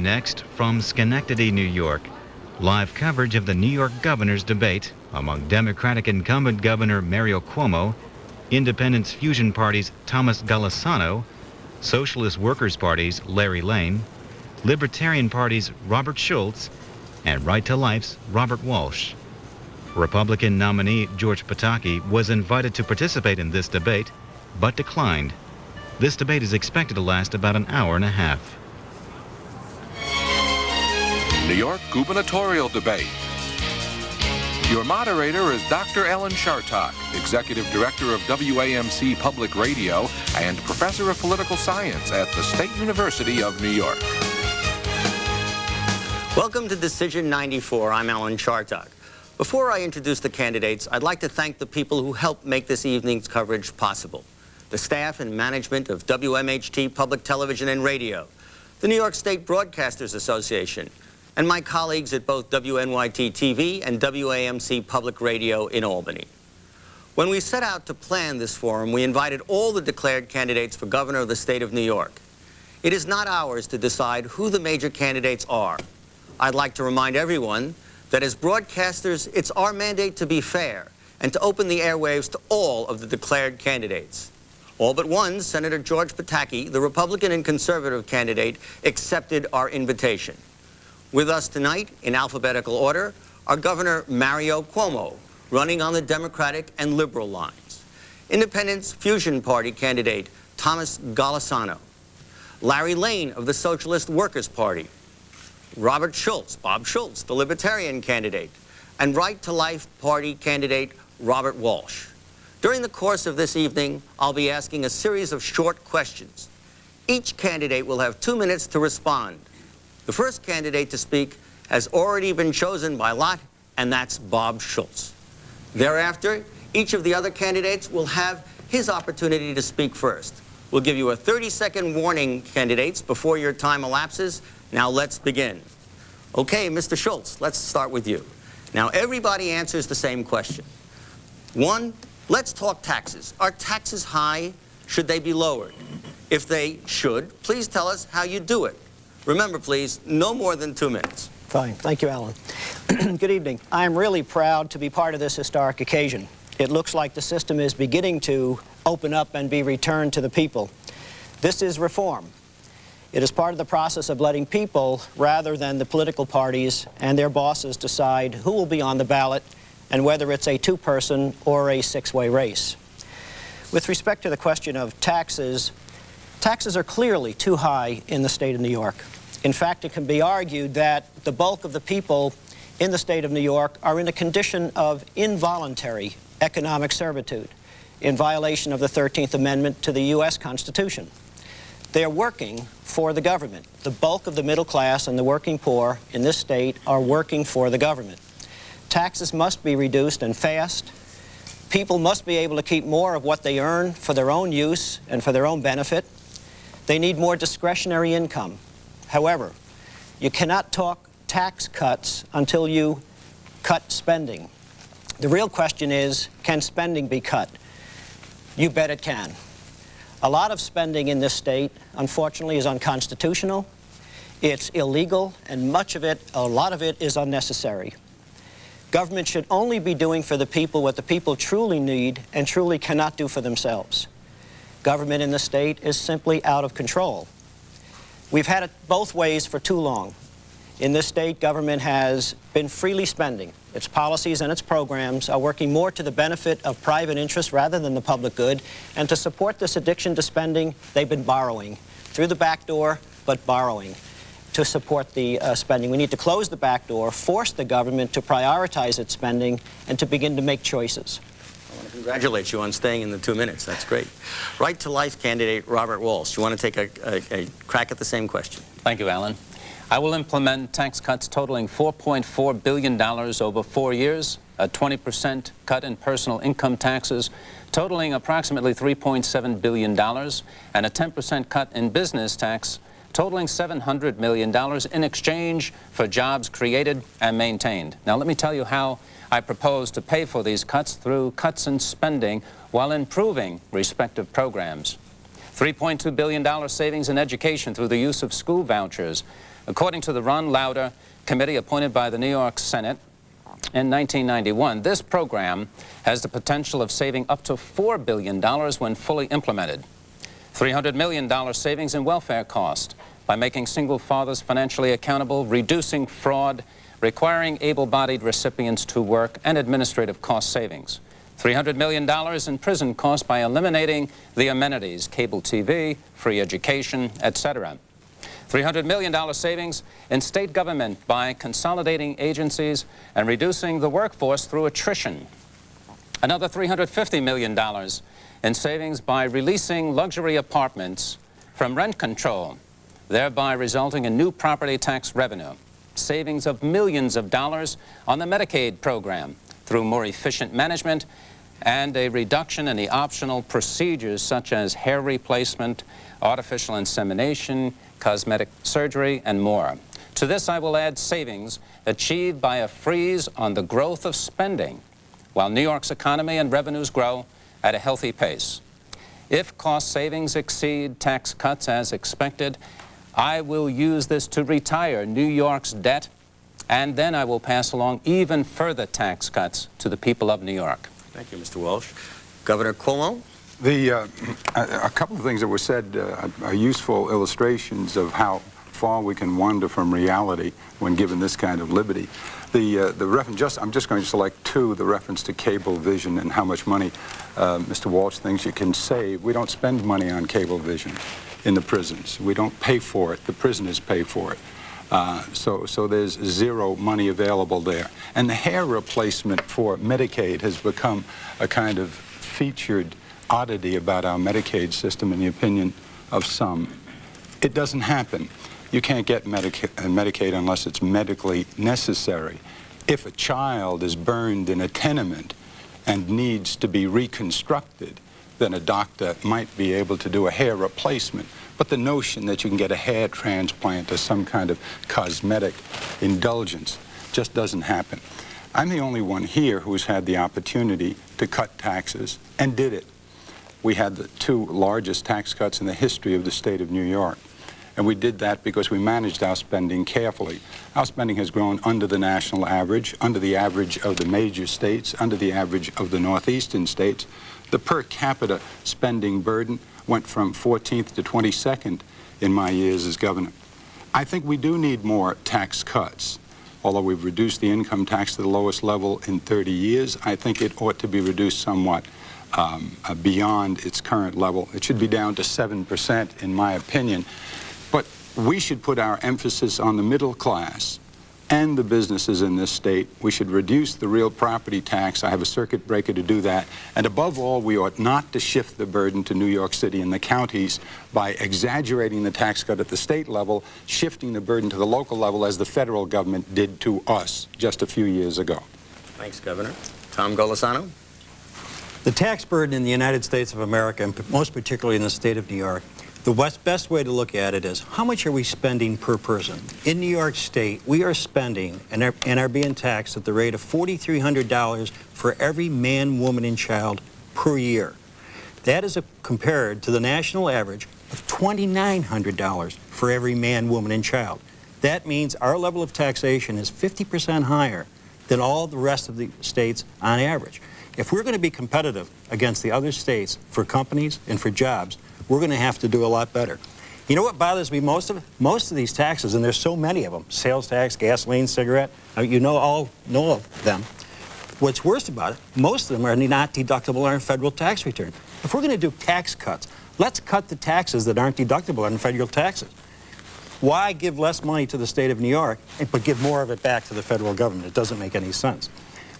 Next, from Schenectady, New York, live coverage of the New York governor's debate among Democratic incumbent Governor Mario Cuomo, Independence Fusion Party's Thomas Golisano, Socialist Workers' Party's Larry Lane, Libertarian Party's Robert Schultz, and Right to Life's Robert Walsh. Republican nominee George Pataki was invited to participate in this debate, but declined. This debate is expected to last about an hour and a half. New York Gubernatorial Debate. Your moderator is Dr. Ellen Chartock, Executive Director of WAMC Public Radio and Professor of Political Science at the State University of New York. Welcome to Decision 94. I'm Alan Chartock. Before I introduce the candidates, I'd like to thank the people who helped make this evening's coverage possible. The staff and management of WMHT Public Television and Radio, the New York State Broadcasters Association, and my colleagues at both WNYT-TV and WAMC Public Radio in Albany. When we set out to plan this forum, we invited all the declared candidates for governor of the state of New York. It is not ours to decide who the major candidates are. I'd like to remind everyone that as broadcasters, it's our mandate to be fair and to open the airwaves to all of the declared candidates. All but one, Senator George Pataki, the Republican and conservative candidate, accepted our invitation. With us tonight, in alphabetical order, are Governor Mario Cuomo, running on the Democratic and Liberal lines, Independence Fusion Party candidate Thomas Golisano, Larry Lane of the Socialist Workers' Party, Robert Schultz, Bob Schultz, the Libertarian candidate, and Right to Life Party candidate Robert Walsh. During the course of this evening, I'll be asking a series of short questions. Each candidate will have 2 minutes to respond. The first candidate to speak has already been chosen by lot, and that's Bob Schultz. Thereafter, each of the other candidates will have his opportunity to speak first. We'll give you a 30-second warning, candidates, before your time elapses. Now let's begin. Okay, Mr. Schultz, let's start with you. Now everybody answers the same question. One, let's talk taxes. Are taxes high? Should they be lowered? If they should, please tell us how you do it. Remember, please, no more than 2 minutes. Fine. Thank you, Alan. Good evening. I'm really proud to be part of this historic occasion. It looks like the system is beginning to open up and be returned to the people. This is reform. It is part of the process of letting people, rather than the political parties and their bosses, decide who will be on the ballot and whether it's a two-person or a six-way race. With respect to the question of taxes, taxes are clearly too high in the state of New York. In fact, it can be argued that the bulk of the people in the state of New York are in a condition of involuntary economic servitude in violation of the 13th Amendment to the U.S. Constitution. They're working for the government. The bulk of the middle class and the working poor in this state are working for the government. Taxes must be reduced and fast. People must be able to keep more of what they earn for their own use and for their own benefit. They need more discretionary income. However, you cannot talk tax cuts until you cut spending. The real question is, can spending be cut? You bet it can. A lot of spending in this state, unfortunately, is unconstitutional. It's illegal, and a lot of it is unnecessary. Government should only be doing for the people what the people truly need and truly cannot do for themselves. Government in the state is simply out of control. We've had it both ways for too long. In this state, government has been freely spending. Its policies and its programs are working more to the benefit of private interests rather than the public good. And to support this addiction to spending, they've been borrowing. Through the back door, but borrowing to support the spending. We need to close the back door, force the government to prioritize its spending, and to begin to make choices. I want to congratulate you on staying in the 2 minutes. That's great. Right to Life candidate Robert Walsh, you want to take a crack at the same question? Thank you, Alan. I will implement tax cuts totaling $4.4 billion over 4 years, a 20% cut in personal income taxes totaling approximately $3.7 billion, and a 10% cut in business tax totaling $700 million in exchange for jobs created and maintained. Now, let me tell you how I propose to pay for these cuts through cuts in spending while improving respective programs. $3.2 billion savings in education through the use of school vouchers, According to the Ron Lauder committee appointed by the New York Senate in 1991, this program has the potential of saving up to $4 billion when fully implemented. $300 million savings in welfare costs by making single fathers financially accountable, reducing fraud, requiring able-bodied recipients to work, and administrative cost savings. $300 million in prison costs by eliminating the amenities, cable TV, free education, etc. $300 million savings in state government by consolidating agencies and reducing the workforce through attrition. Another $350 million in savings by releasing luxury apartments from rent control, thereby resulting in new property tax revenue. Savings of millions of dollars on the Medicaid program through more efficient management and a reduction in the optional procedures such as hair replacement, artificial insemination, cosmetic surgery, and more. To this, I will add savings achieved by a freeze on the growth of spending, while New York's economy and revenues grow at a healthy pace. If cost savings exceed tax cuts as expected, I will use this to retire New York's debt, and then I will pass along even further tax cuts to the people of New York. Thank you, Mr. Walsh. Governor Cuomo? A couple of things that were said are useful illustrations of how far we can wander from reality when given this kind of liberty. The reference, I'm just going to select two, the reference to cable vision and how much money Mr. Walsh thinks you can save. We don't spend money on cable vision in the prisons. We don't pay for it. The prisoners pay for it. So there's zero money available there. And the hair replacement for Medicaid has become a kind of featured oddity about our Medicaid system in the opinion of some. It doesn't happen. You can't get Medicaid unless it's medically necessary. If a child is burned in a tenement and needs to be reconstructed, then a doctor might be able to do a hair replacement. But the notion that you can get a hair transplant or some kind of cosmetic indulgence just doesn't happen. I'm the only one here who's had the opportunity to cut taxes and did it. We had the two largest tax cuts in the history of the state of New York. And we did that because we managed our spending carefully. Our spending has grown under the national average, under the average of the major states, under the average of the northeastern states. The per capita spending burden went from 14th to 22nd in my years as governor. I think we do need more tax cuts. Although we've reduced the income tax to the lowest level in 30 years, I think it ought to be reduced somewhat beyond its current level. It should be down to 7%, in my opinion. But we should put our emphasis on the middle class and the businesses in this state. We should reduce the real property tax. I have a circuit breaker to do that. And above all, we ought not to shift the burden to New York City and the counties by exaggerating the tax cut at the state level, shifting the burden to the local level as the federal government did to us just a few years ago. Thanks, Governor. Tom Golisano? The tax burden in the United States of America, and most particularly in the state of New York, the best way to look at it is how much are we spending per person? In New York State, we are spending and are being taxed at the rate of $4,300 for every man, woman, and child per year. That is compared to the national average of $2,900 for every man, woman, and child. That means our level of taxation is 50% higher than all the rest of the states on average. If we're going to be competitive against the other states for companies and for jobs, we're going to have to do a lot better. You know what bothers me most of these taxes, and there's so many of them, sales tax, gasoline, cigarette, you all know of them. What's worse about it, most of them are not deductible on a federal tax return. If we're going to do tax cuts, let's cut the taxes that aren't deductible on federal taxes. Why give less money to the state of New York, but give more of it back to the federal government? It doesn't make any sense.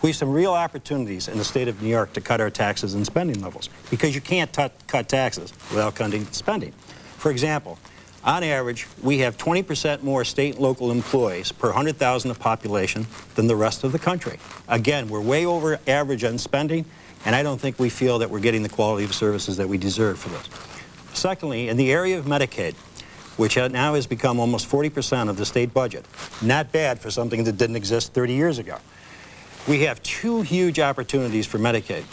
We have some real opportunities in the state of New York to cut our taxes and spending levels, because you can't cut taxes without cutting spending. For example, on average, we have 20% more state and local employees per 100,000 of population than the rest of the country. Again, we're way over average on spending, and I don't think we feel that we're getting the quality of services that we deserve for this. Secondly, in the area of Medicaid, which now has become almost 40% of the state budget, not bad for something that didn't exist 30 years ago. We have two huge opportunities for Medicaid.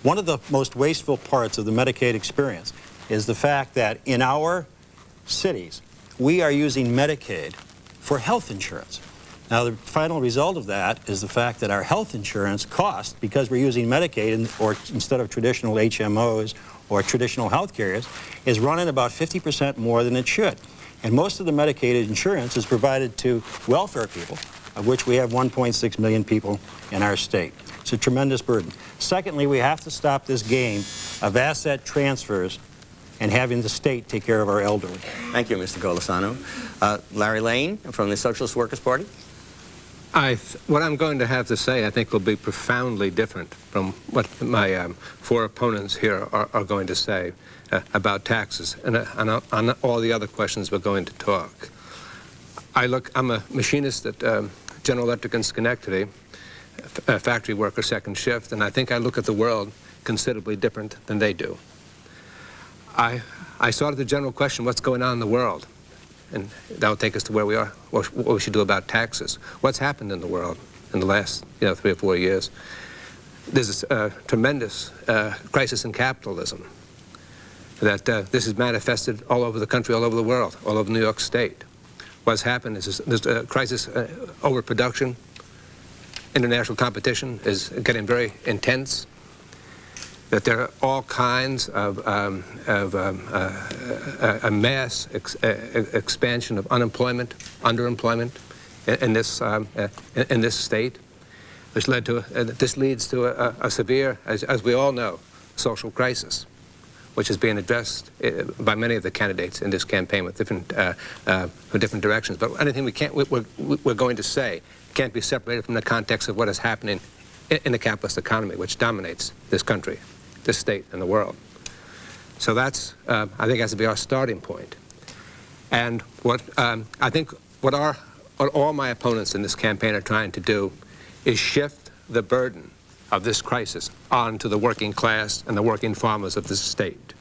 One of the most wasteful parts of the Medicaid experience is the fact that in our cities, we are using Medicaid for health insurance. Now, the final result of that is the fact that our health insurance cost, because we're using Medicaid or instead of traditional HMOs or traditional health carriers, is running about 50% more than it should. And most of the Medicaid insurance is provided to welfare people, of which we have 1.6 million people in our state. It's a tremendous burden. Secondly, we have to stop this game of asset transfers and having the state take care of our elderly. Thank you, Mr. Golisano. Larry Lane from the Socialist Workers' Party. What I'm going to have to say, I think, will be profoundly different from what my four opponents here are going to say about taxes and on all the other questions we're going to talk. I'm a machinist at General Electric in Schenectady, a factory worker, second shift, and I think I look at the world considerably different than they do. I started the general question, what's going on in the world? And that will take us to where we are, what we should do about taxes. What's happened in the world in the last 3 or 4 years? There's a tremendous crisis in capitalism that this is manifested all over the country, all over the world, all over New York State. What's happened is there's a crisis, overproduction. International competition is getting very intense. That there are all kinds of a mass expansion of unemployment, underemployment in this state, which led to this leads to a severe, as we all know, social crisis, which is being addressed by many of the candidates in this campaign with different directions. But anything we're going to say can't be separated from the context of what is happening in the capitalist economy, which dominates this country, this state, and the world. So that's, I think, has to be our starting point. And what I think what all my opponents in this campaign are trying to do is shift the burden of this crisis onto the working class and the working farmers of this state.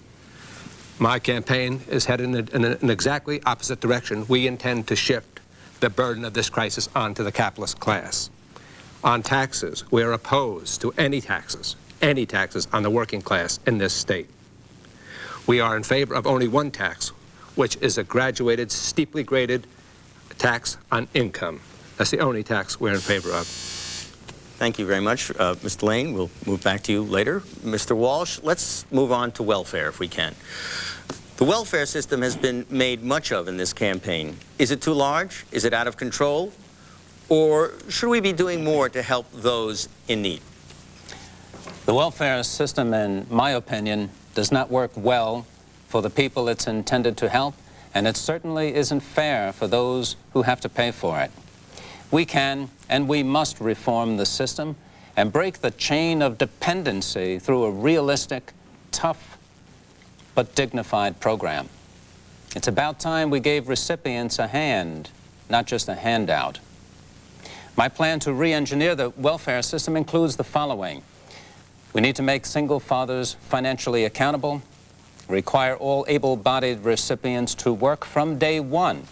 My campaign is headed in an exactly opposite direction. We intend to shift the burden of this crisis onto the capitalist class. On taxes, we are opposed to any taxes on the working class in this state. We are in favor of only one tax, which is a graduated, steeply graded tax on income. That's the only tax we're in favor of. Thank you very much, Mr. Lane. We'll move back to you later. Mr. Walsh, let's move on to welfare if we can. The welfare system has been made much of in this campaign. Is it too large? Is it out of control? Or should we be doing more to help those in need? The welfare system, in my opinion, does not work well for the people it's intended to help, and it certainly isn't fair for those who have to pay for it. We can and we must reform the system and break the chain of dependency through a realistic, tough, but dignified program. It's about time we gave recipients a hand, not just a handout. My plan to re-engineer the welfare system includes the following. We need to make single fathers financially accountable, require all able-bodied recipients to work from day one,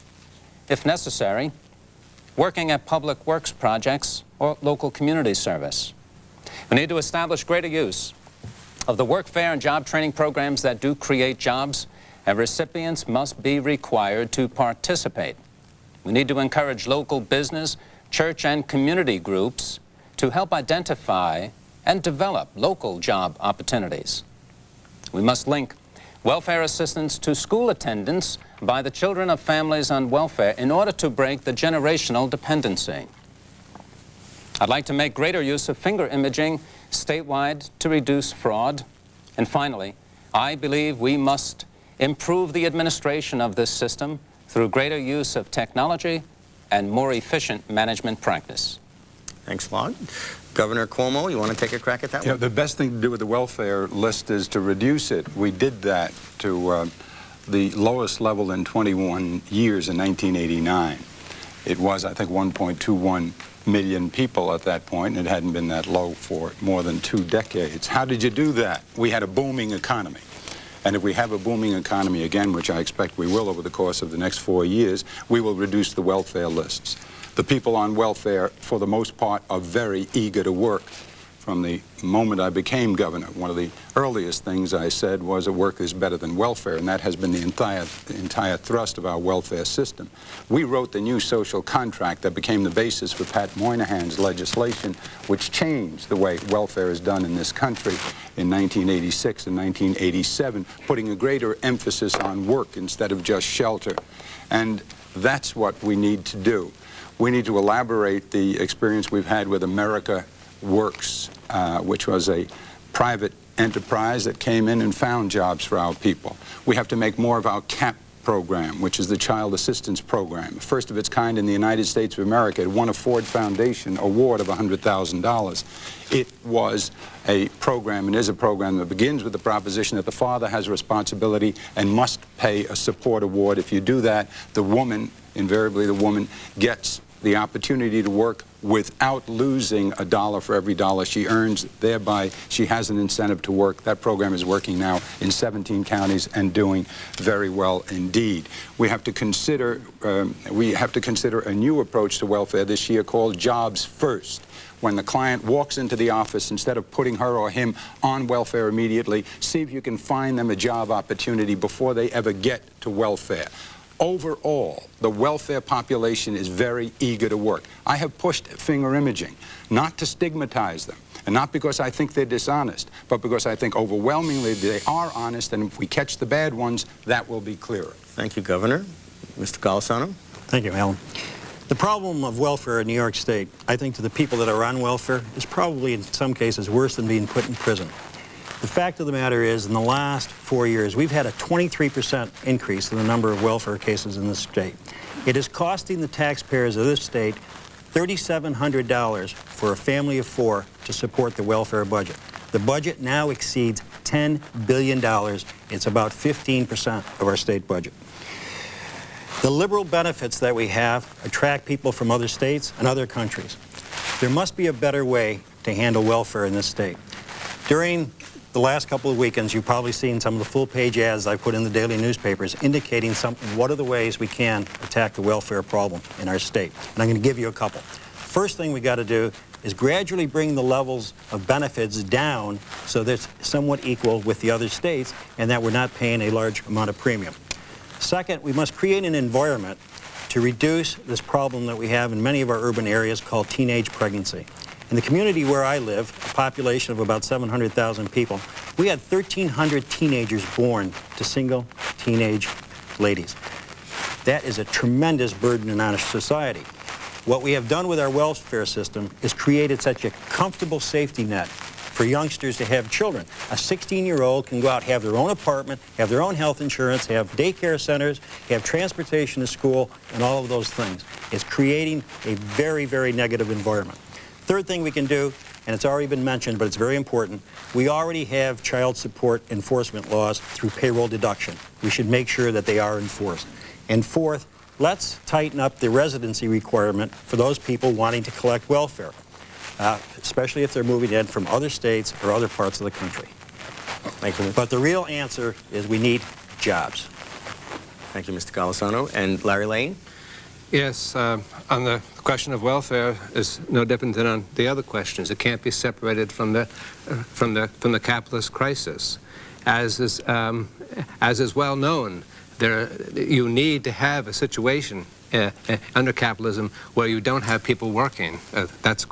if necessary, working at public works projects or local community service. We need to establish greater use of the workfare and job training programs that do create jobs, and recipients must be required to participate. We need to encourage local business, church, and community groups to help identify and develop local job opportunities. We must link welfare assistance to school attendance by the children of families on welfare in order to break the generational dependency. I'd like to make greater use of finger imaging statewide to reduce fraud. And finally, I believe we must improve the administration of this system through greater use of technology and more efficient management practice. Thanks a lot. Governor Cuomo, you want to take a crack at that one? The best thing to do with the welfare list is to reduce it. We did that to the lowest level in 21 years in 1989. It was, I think, 1.21 million people at that point, and it hadn't been that low for more than 2 decades. How did you do that? We had a booming economy. And if we have a booming economy again, which I expect we will over the course of the next 4 years, we will reduce the welfare lists. The people on welfare, for the most part, are very eager to work. from the moment I became governor. One of the earliest things I said was that work is better than welfare, and that has been the entire thrust of our welfare system. We wrote the new social contract that became the basis for Pat Moynihan's legislation, which changed the way welfare is done in this country in 1986 and 1987, putting a greater emphasis on work instead of just shelter. And that's what we need to do. We need to elaborate the experience we've had with America Works, which was a private enterprise that came in and found jobs for our people. We have to make more of our CAP program, which is the Child Assistance Program, first of its kind in the United States of America. It won a Ford Foundation award of $100,000. It was a program and is a program that begins with the proposition that the father has a responsibility and must pay a support award. If you do that, the woman, invariably the woman, gets the opportunity to work without losing a dollar for every dollar she earns. Thereby, she has an incentive to work. That program is working now in 17 counties and doing very well indeed. We have to consider a new approach to welfare this year called Jobs First. When the client walks into the office, instead of putting her or him on welfare immediately, see if you can find them a job opportunity before they ever get to welfare. Overall, the welfare population is very eager to work. I have pushed finger imaging, not to stigmatize them, and not because I think they're dishonest, but because I think overwhelmingly they are honest, and if we catch the bad ones, that will be clearer. Thank you, Governor. Mr. Golisano? Thank you, Alan. The problem of welfare in New York State, I think to the people that are on welfare, is probably in some cases worse than being put in prison. The fact of the matter is, in the last 4 years, we've had a 23% increase in the number of welfare cases in this state. It is costing the taxpayers of this state $3,700 for a family of 4 to support the welfare budget. The budget now exceeds $10 billion. It's about 15% of our state budget. The liberal benefits that we have attract people from other states and other countries. There must be a better way to handle welfare in this state. During the last couple of weekends, you've probably seen some of the full-page ads I put in the daily newspapers indicating what are the ways we can attack the welfare problem in our state. And I'm going to give you a couple. First thing we got to do is gradually bring the levels of benefits down so that it's somewhat equal with the other states and that we're not paying a large amount of premium. Second, we must create an environment to reduce this problem that we have in many of our urban areas called teenage pregnancy. In the community where I live, a population of about 700,000 people, we had 1,300 teenagers born to single teenage ladies. That is a tremendous burden in our society. What we have done with our welfare system is created such a comfortable safety net for youngsters to have children. A 16-year-old can go out, have their own apartment, have their own health insurance, have daycare centers, have transportation to school, and all of those things. It's creating a very, very negative environment. Third thing we can do, and it's already been mentioned, but it's very important, we already have child support enforcement laws through payroll deduction. We should make sure that they are enforced. And fourth, let's tighten up the residency requirement for those people wanting to collect welfare, especially if they're moving in from other states or other parts of the country. Thank you. But the real answer is we need jobs. Thank you, Mr. Golisano. And Larry Lane? Yes, on the question of welfare is no different than on the other questions. It can't be separated from the capitalist crisis. As is well known, you need to have a situation under capitalism where you don't have people working. That's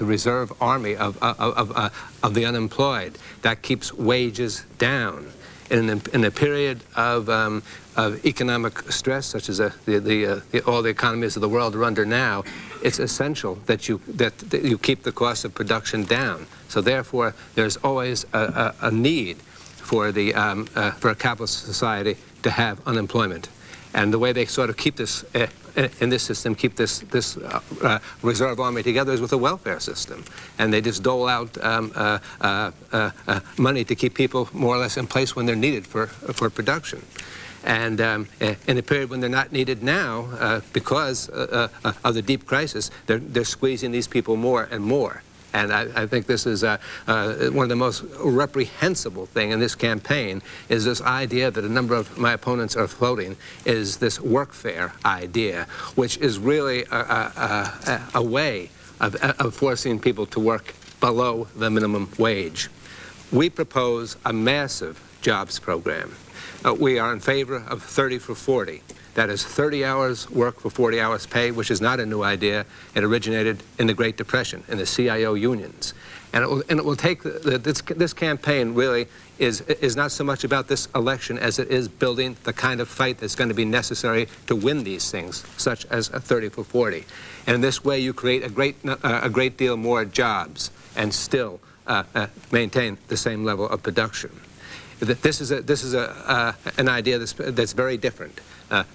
a reserve army of the unemployed. That keeps wages down. In a period of economic stress, such as all the economies of the world are under now, it's essential that you keep the cost of production down. So therefore, there's always a need for a capitalist society to have unemployment. And the way they sort of keep this in this system, keep this reserve army together is with a welfare system. And they just dole out money to keep people more or less in place when they're needed for production. And in a period when they're not needed now, because of the deep crisis, they're squeezing these people more and more. And I think this is one of the most reprehensible thing in this campaign is this idea that a number of my opponents are floating is this workfare idea, which is really a way of forcing people to work below the minimum wage. We propose a massive jobs program. We are in favor of 30 for 40. That is 30 hours work for 40 hours pay, which is not a new idea. It originated in the Great Depression, in the CIO unions. And it will take, this campaign really is not so much about this election as it is building the kind of fight that's going to be necessary to win these things, such as a 30 for 40. And in this way, you create a great deal more jobs and still maintain the same level of production. This is an idea that's very different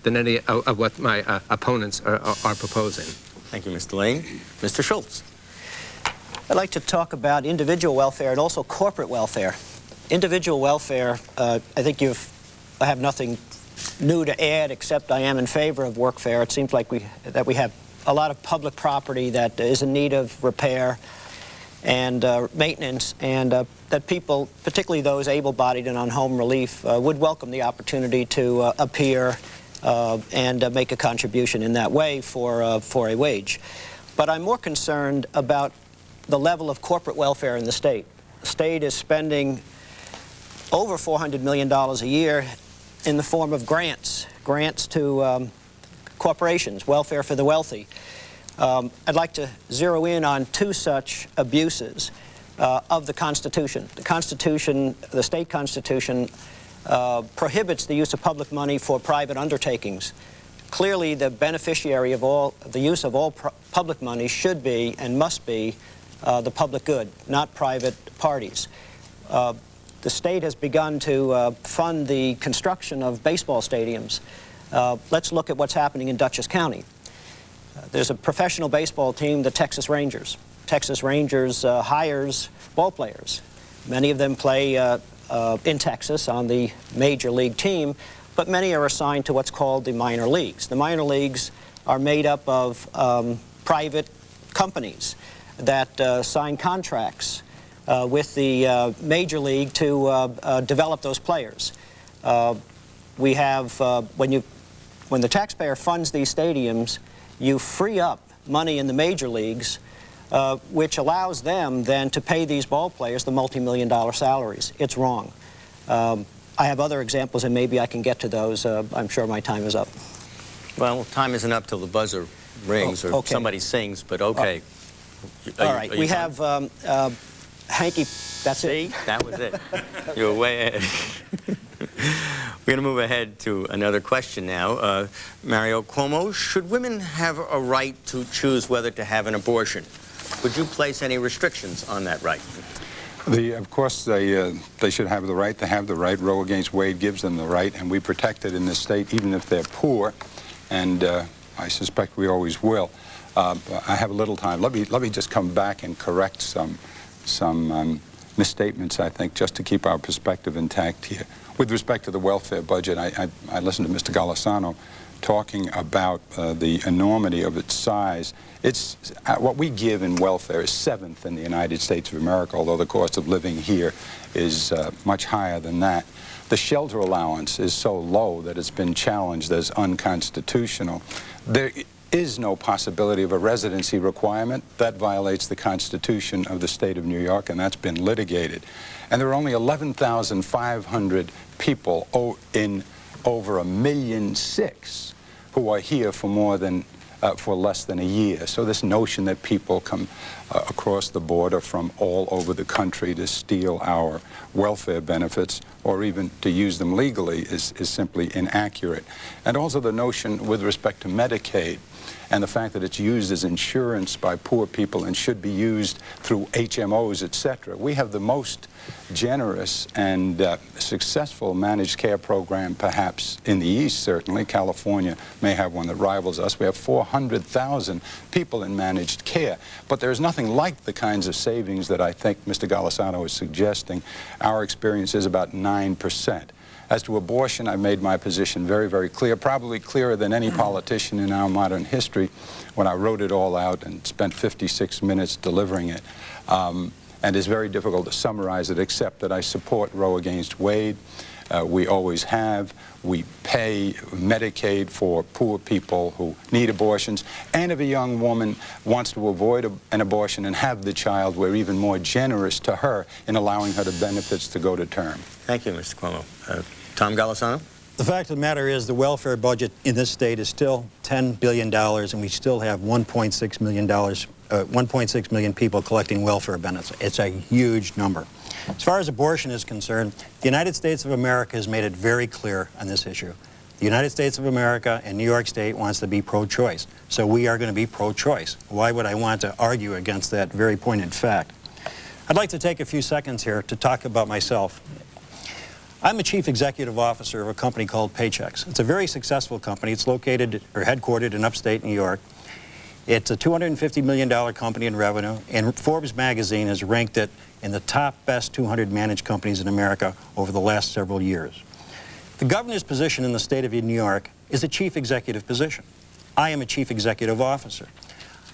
than any of what my opponents are proposing. Thank you, Mr. Lane. Mr. Schultz. I'd like to talk about individual welfare and also corporate welfare. Individual welfare, I think I have nothing new to add, except I am in favor of workfare. It seems like we have a lot of public property that is in need of repair and maintenance, and that people, particularly those able-bodied and on home relief, would welcome the opportunity to appear and make a contribution in that way for a wage. But I'm more concerned about the level of corporate welfare in the state. The state is spending over $400 million a year in the form of grants to corporations, welfare for the wealthy. I'd like to zero in on two such abuses of the Constitution. The Constitution, the state Constitution, prohibits the use of public money for private undertakings. Clearly, the beneficiary of the use of all public money should be and must be the public good, not private parties. The state has begun to fund the construction of baseball stadiums. Let's look at what's happening in Dutchess County. There's a professional baseball team, the Texas Rangers. Texas Rangers hires ball players. Many of them play in Texas on the major league team, but many are assigned to what's called the minor leagues. The minor leagues are made up of private companies that sign contracts with the major league to develop those players. We have, when the taxpayer funds these stadiums, you free up money in the major leagues, which allows them then to pay these ball players the multi-million-dollar salaries. It's wrong. I have other examples, and maybe I can get to those. I'm sure my time is up. Well, time isn't up till the buzzer rings or somebody sings, but okay. All right, we have Hanky, that's it. See, that was it. You were way ahead. We're going to move ahead to another question now. Mario Cuomo, should women have a right to choose whether to have an abortion? Would you place any restrictions on that right? Of course, they should have the right. They have the right. Roe against Wade gives them the right, and we protect it in this state, even if they're poor, and I suspect we always will. I have a little time. Let me just come back and correct some misstatements, I think, just to keep our perspective intact here. With respect to the welfare budget, I listened to Mr. Golisano talking about the enormity of its size. It's what we give in welfare is 7th in the United States of America, although the cost of living here is much higher than that. The shelter allowance is so low that it's been challenged as unconstitutional. There is no possibility of a residency requirement. That violates the Constitution of the state of New York, and that's been litigated. And there are only 11,500 people in over 1.6 million who are here for less than a year. So this notion that people come across the border from all over the country to steal our welfare benefits or even to use them legally is simply inaccurate. And also the notion with respect to Medicaid and the fact that it's used as insurance by poor people and should be used through HMOs, etc. We have the most generous and successful managed care program perhaps in the East, certainly. California may have one that rivals us. We have 400,000 people in managed care. But there's nothing like the kinds of savings that I think Mr. Golisano is suggesting. Our experience is about 9%. As to abortion, I've made my position very, very clear, probably clearer than any politician in our modern history when I wrote it all out and spent 56 minutes delivering it. And it's very difficult to summarize it, except that I support Roe against Wade. We always have. we pay Medicaid for poor people who need abortions, and if a young woman wants to avoid an abortion and have the child, we're even more generous to her in allowing her the benefits to go to term. Thank you, Mr. Cuomo. Tom Golisano? The fact of the matter is the welfare budget in this state is still $10 billion, and we still have $1.6 million people collecting welfare benefits. It's a huge number. As far as abortion is concerned, the United States of America has made it very clear on this issue. The United States of America and New York State wants to be pro-choice, so we are going to be pro-choice. Why would I want to argue against that very pointed fact? I'd like to take a few seconds here to talk about myself. I'm a chief executive officer of a company called Paychex. It's a very successful company. It's located or headquartered in upstate New York. It's a $250 million company in revenue, and Forbes magazine has ranked it in the top best 200 managed companies in America over the last several years. The governor's position in the state of New York is a chief executive position. I am a chief executive officer.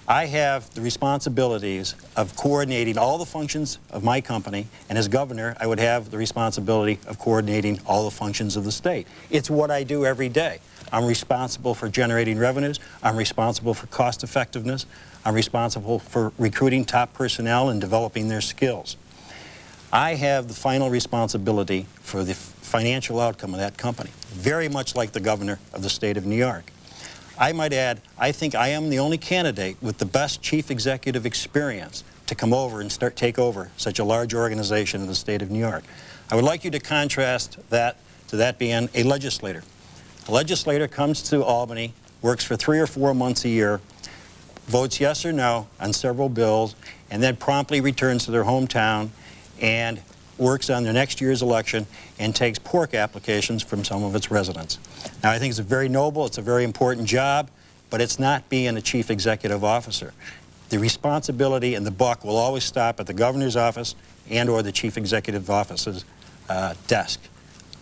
I have the responsibilities of coordinating all the functions of my company, and as governor, I would have the responsibility of coordinating all the functions of the state. It's what I do every day. I'm responsible for generating revenues. I'm responsible for cost effectiveness. I'm responsible for recruiting top personnel and developing their skills. I have the final responsibility for the financial outcome of that company, very much like the governor of the state of New York. I might add, I think I am the only candidate with the best chief executive experience to come over and take over such a large organization in the state of New York. I would like you to contrast that to that being a legislator. A legislator comes to Albany, works for 3 or 4 months a year, votes yes or no on several bills, and then promptly returns to their hometown and works on their next year's election and takes pork applications from some of its residents. Now, I think it's a very noble, it's a very important job, but it's not being a chief executive officer. The responsibility and the buck will always stop at the governor's office and or the chief executive office's desk.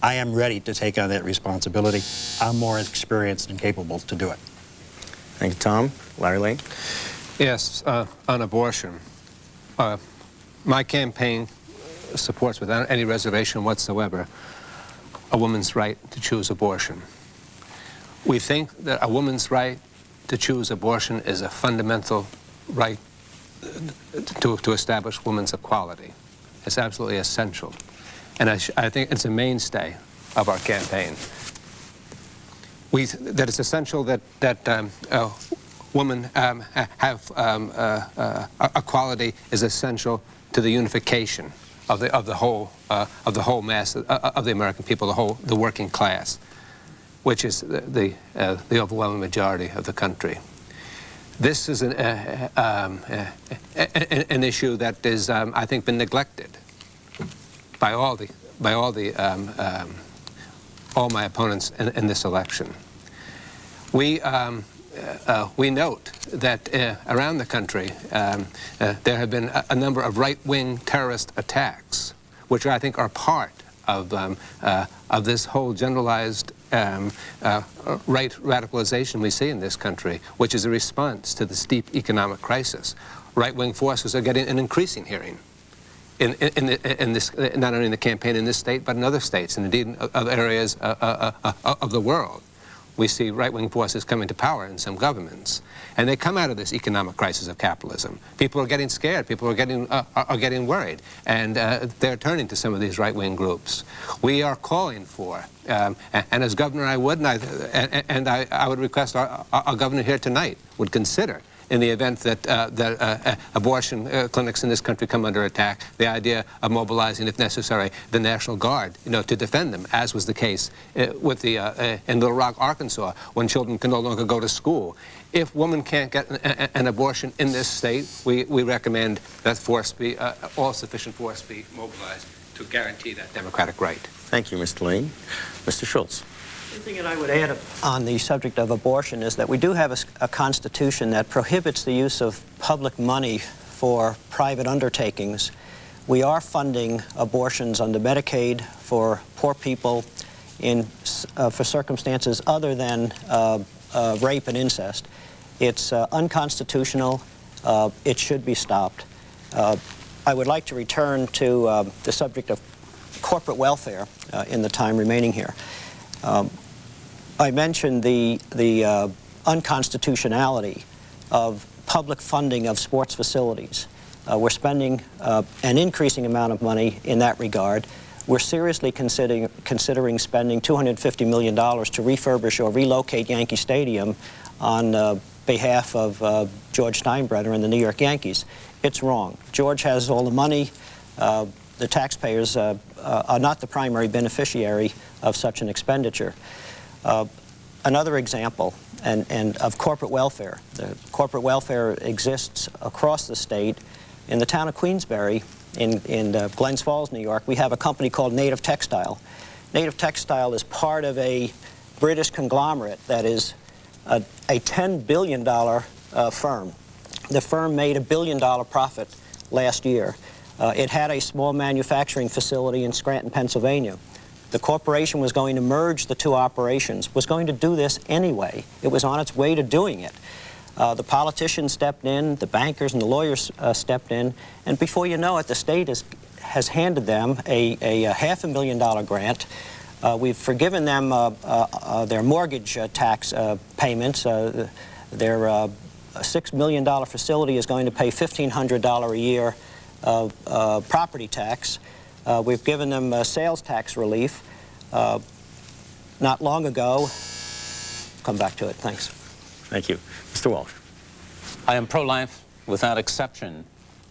I am ready to take on that responsibility. I'm more experienced and capable to do it. Thank you, Tom. Larry Lane? Yes, on abortion. My campaign supports without any reservation whatsoever a woman's right to choose abortion. We think that a woman's right to choose abortion is a fundamental right to establish women's equality. It's absolutely essential. And I think it's a mainstay of our campaign. That it's essential that women have equality is essential to the unification of the whole mass of the American people, the working class, which is the overwhelming majority of the country. This is an issue that is, I think, been neglected by all my opponents in this election. We note that around the country there have been a number of right-wing terrorist attacks, which I think are part of this whole generalized right radicalization we see in this country, which is a response to the steep economic crisis. Right-wing forces are getting an increasing hearing in this, not only in the campaign in this state, but in other states, and indeed in other areas of the world. We see right-wing forces coming to power in some governments, and they come out of this economic crisis of capitalism. People are getting scared. People are getting worried, and they're turning to some of these right-wing groups. We are calling for, and as governor, I would, and I would request our governor here tonight would consider, in the event that abortion clinics in this country come under attack, the idea of mobilizing, if necessary, the National Guard, to defend them, as was the case with in Little Rock, Arkansas, when children can no longer go to school. If women can't get an abortion in this state, we recommend that all sufficient force be mobilized to guarantee that democratic right. Thank you, Mr. Lane. Mr. Schultz. The thing that I would add on the subject of abortion is that we do have a constitution that prohibits the use of public money for private undertakings. We are funding abortions under Medicaid for poor people for circumstances other than rape and incest. It's unconstitutional. It should be stopped. I would like to return to the subject of corporate welfare in the time remaining here. I mentioned the unconstitutionality of public funding of sports facilities. We're spending an increasing amount of money in that regard. We're seriously considering spending $250 million to refurbish or relocate Yankee Stadium on behalf of George Steinbrenner and the New York Yankees. It's wrong. George has all the money. The taxpayers are not the primary beneficiary of such an expenditure. Another example and of corporate welfare. The corporate welfare exists across the state. In the town of Queensbury, in Glens Falls, New York, we have a company called Native Textile. Native Textile is part of a British conglomerate that is a $10 billion firm. The firm made $1 billion profit last year. It had a small manufacturing facility in Scranton, Pennsylvania. The corporation was going to merge the two operations, was going to do this anyway. It was on its way to doing it. The politicians stepped in, the bankers and the lawyers stepped in, and before you know it, the state has handed them a $500,000 grant. We've forgiven them their mortgage tax payments. Their $6 million facility is going to pay $1,500 a year of property tax. We've given them sales tax relief. Not long ago, come back to it, thanks. Thank you. Mr. Walsh. I am pro-life without exception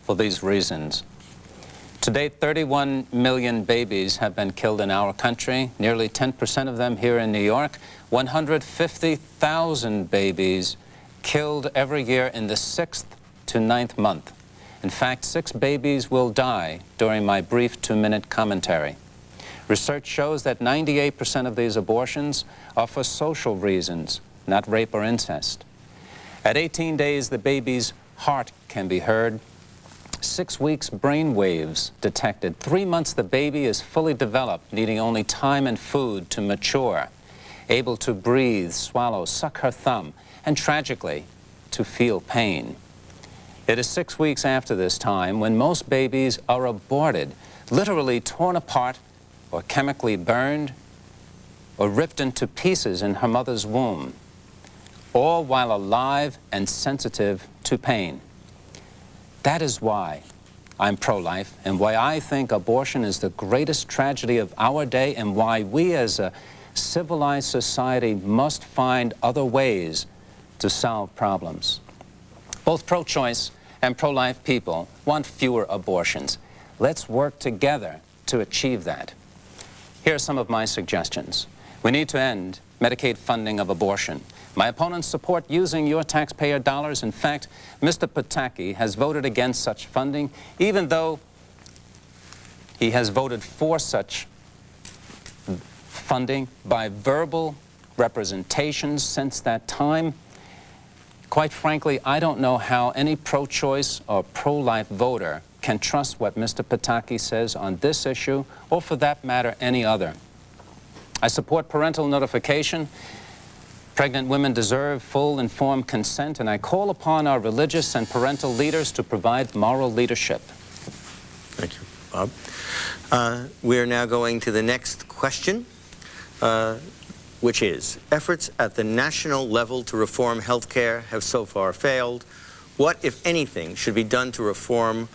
for these reasons. To date, 31 million babies have been killed in our country, nearly 10% of them here in New York. 150,000 babies killed every year in the 6th to 9th month. In fact, 6 babies will die during my brief 2-minute commentary. Research shows that 98% of these abortions are for social reasons, not rape or incest. At 18 days, the baby's heart can be heard. 6 weeks, brain waves detected. 3 months, the baby is fully developed, needing only time and food to mature, able to breathe, swallow, suck her thumb, and tragically, to feel pain. It is 6 weeks after this time when most babies are aborted, literally torn apart or chemically burned or ripped into pieces in her mother's womb, all while alive and sensitive to pain. That is why I'm pro-life and why I think abortion is the greatest tragedy of our day and why we as a civilized society must find other ways to solve problems. Both pro-choice and pro-life people want fewer abortions. Let's work together to achieve that. Here are some of my suggestions. We need to end Medicaid funding of abortion. My opponents support using your taxpayer dollars. In fact, Mr. Pataki has voted against such funding, even though he has voted for such funding by verbal representations since that time. Quite frankly, I don't know how any pro-choice or pro-life voter can trust what Mr. Pataki says on this issue, or for that matter, any other. I support parental notification. Pregnant women deserve full informed consent, and I call upon our religious and parental leaders to provide moral leadership. Thank you, Bob. We are now going to the next question, which is, efforts at the national level to reform health care have so far failed. What, if anything, should be done to reform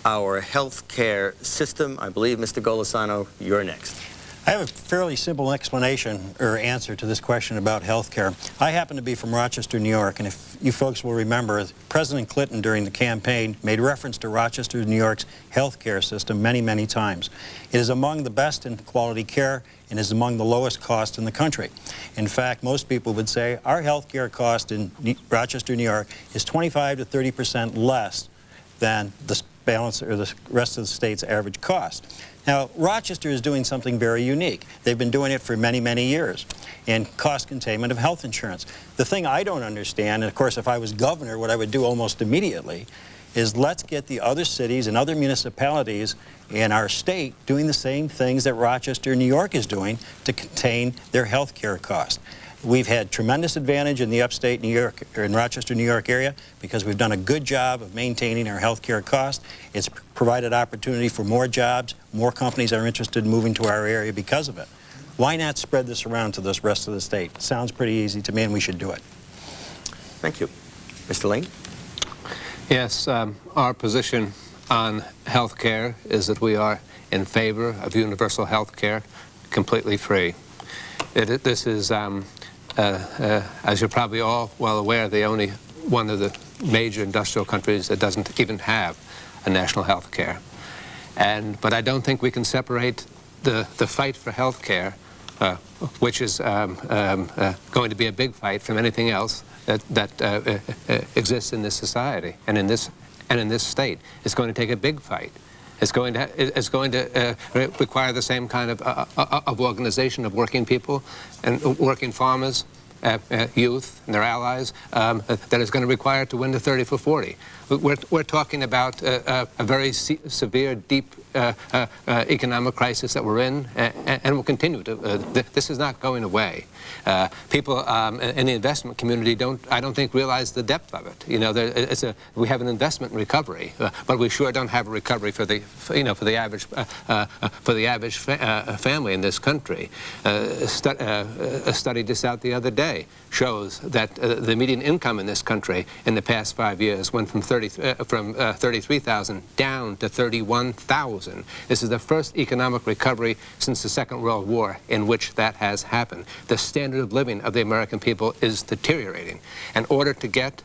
our health care system? I believe, Mr. Golisano, you're next. I have a fairly simple explanation or answer to this question about health care. I happen to be from Rochester, New York, and if you folks will remember, President Clinton during the campaign made reference to Rochester, New York's health care system many, many times. It is among the best in quality care and is among the lowest cost in the country. In fact, most people would say our health care cost in Rochester, New York is 25 to 30% less than the balance or the rest of the state's average cost. Now, Rochester is doing something very unique. They've been doing it for many, many years in cost containment of health insurance. The thing I don't understand, and of course if I was governor, what I would do almost immediately, is let's get the other cities and other municipalities in our state doing the same things that Rochester, New York is doing to contain their health care costs. We've had tremendous advantage in the upstate New York, or in Rochester, New York area, because we've done a good job of maintaining our health care costs. It's provided opportunity for more jobs. More companies are interested in moving to our area because of it. Why not spread this around to the rest of the state? Sounds pretty easy to me, and we should do it. Thank you. Mr. Lane? Yes, our position on health care is that we are in favor of universal health care, completely free. This is, as you're probably all well aware, the only one of the major industrial countries that doesn't even have a national health care. But I don't think we can separate the fight for health care, which is going to be a big fight, from anything else that exists in this society and in this state. It's going to take a big fight. It's going to require the same kind of organization of working people and working farmers, youth and their allies, that is going to require to win the 30 for 40. We're talking about a very severe, deep economic crisis that we're in, and will continue to. This is not going away. People in the investment community I don't think realize the depth of it. You know, we have an investment recovery, but we sure don't have a recovery for the average family in this country. A study just out the other day shows that the median income in this country in the past 5 years went from 33,000 down to 31,000. This is the first economic recovery since the Second World War in which that has happened. The standard of living of the American people is deteriorating. In order to get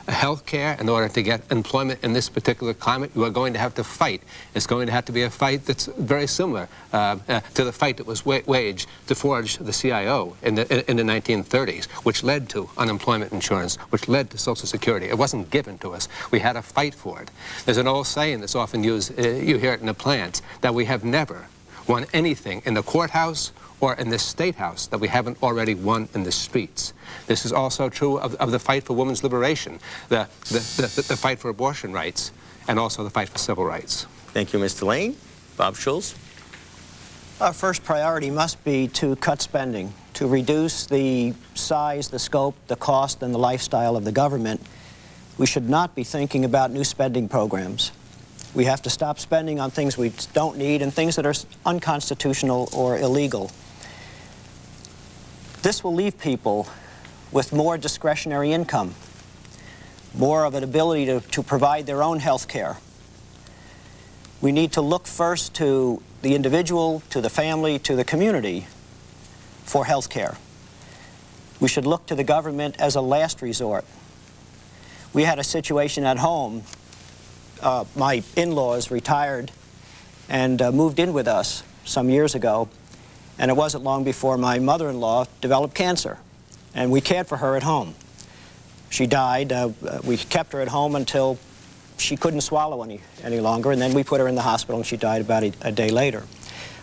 health care, in order to get employment in this particular climate, you are going to have to fight. It's going to have to be a fight that's very similar to the fight that was waged to forge the CIO in the 1930s, which led to unemployment insurance, which led to Social Security. It wasn't given to us. We had to fight for it. There's an old saying that's often used, you hear it in the plants, that we have never won anything in the courthouse or in the State House that we haven't already won in the streets. This is also true of the fight for women's liberation, the fight for abortion rights, and also the fight for civil rights. Thank you, Mr. Lane. Bob Schulz? Our first priority must be to cut spending, to reduce the size, the scope, the cost, and the lifestyle of the government. We should not be thinking about new spending programs. We have to stop spending on things we don't need and things that are unconstitutional or illegal. This will leave people with more discretionary income, more of an ability to provide their own health care. We need to look first to the individual, to the family, to the community for health care. We should look to the government as a last resort. We had a situation at home. My in-laws retired and moved in with us some years ago, and it wasn't long before my mother-in-law developed cancer, and we cared for her at home. She died. We kept her at home until she couldn't swallow any longer, and then we put her in the hospital, and she died about a day later.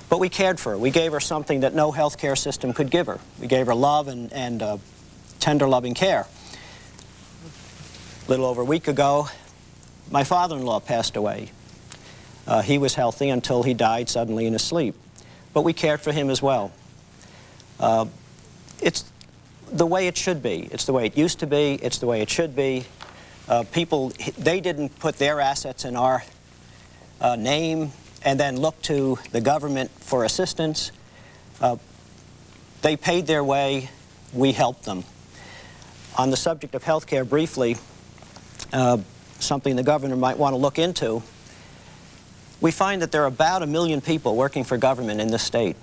But we cared for her. We gave her something that no health care system could give her. We gave her love and tender, loving care. A little over a week ago, my father-in-law passed away. He was healthy until he died suddenly in his sleep. But we cared for him as well. It's the way it should be. It's the way it used to be. It's the way it should be. People, they didn't put their assets in our name and then look to the government for assistance. They paid their way. We helped them. On the subject of health care, briefly, something the governor might want to look into, we find that there are about 1 million people working for government in this state.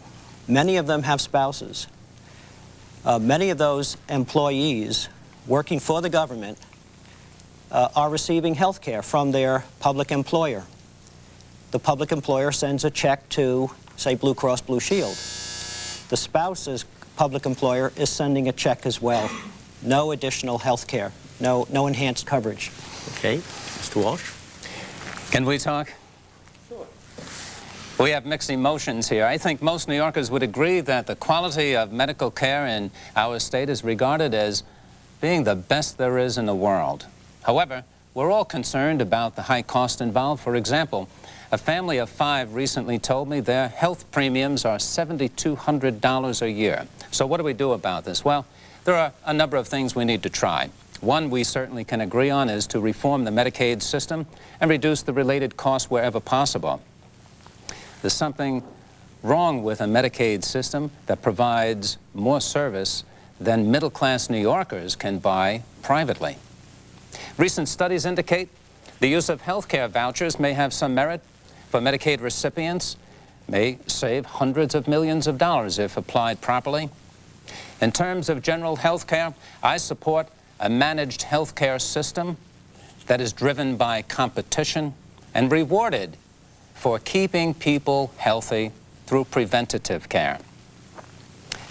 Many of them have spouses. Many of those employees working for the government are receiving health care from their public employer. The public employer sends a check to, say, Blue Cross Blue Shield. The spouse's public employer is sending a check as well. No additional health care, no enhanced coverage. Okay, Mr. Walsh? Can we talk? Sure. We have mixed emotions here. I think most New Yorkers would agree that the quality of medical care in our state is regarded as being the best there is in the world. However, we're all concerned about the high cost involved. For example, a family of 5 recently told me their health premiums are $7,200 a year. So what do we do about this? Well, there are a number of things we need to try. One we certainly can agree on is to reform the Medicaid system and reduce the related costs wherever possible. There's something wrong with a Medicaid system that provides more service than middle-class New Yorkers can buy privately. Recent studies indicate the use of health care vouchers may have some merit for Medicaid recipients, may save hundreds of millions of dollars if applied properly. In terms of general health care, I support a managed health care system that is driven by competition and rewarded for keeping people healthy through preventative care.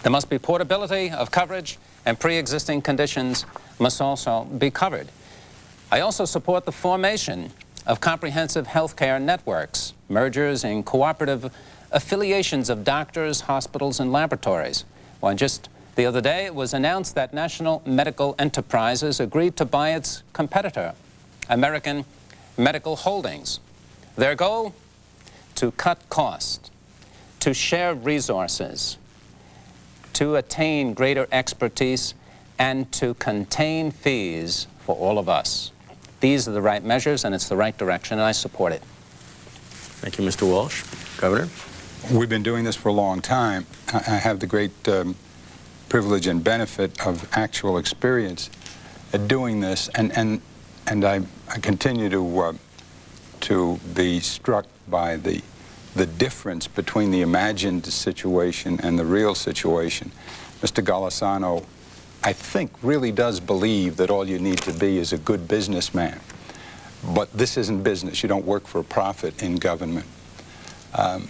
There must be portability of coverage, and pre-existing conditions must also be covered. I also support the formation of comprehensive health care networks, mergers and cooperative affiliations of doctors, hospitals, and laboratories. Well, just the other day, it was announced that National Medical Enterprises agreed to buy its competitor, American Medical Holdings. Their goal? To cut costs, to share resources, to attain greater expertise, and to contain fees for all of us. These are the right measures, and it's the right direction, and I support it. Thank you, Mr. Walsh. Governor? We've been doing this for a long time. I have the great privilege and benefit of actual experience at doing this, and I continue to be struck by the difference between the imagined situation and the real situation. Mr. Golisano, I think, really does believe that all you need to be is a good businessman. But this isn't business. You don't work for a profit in government. And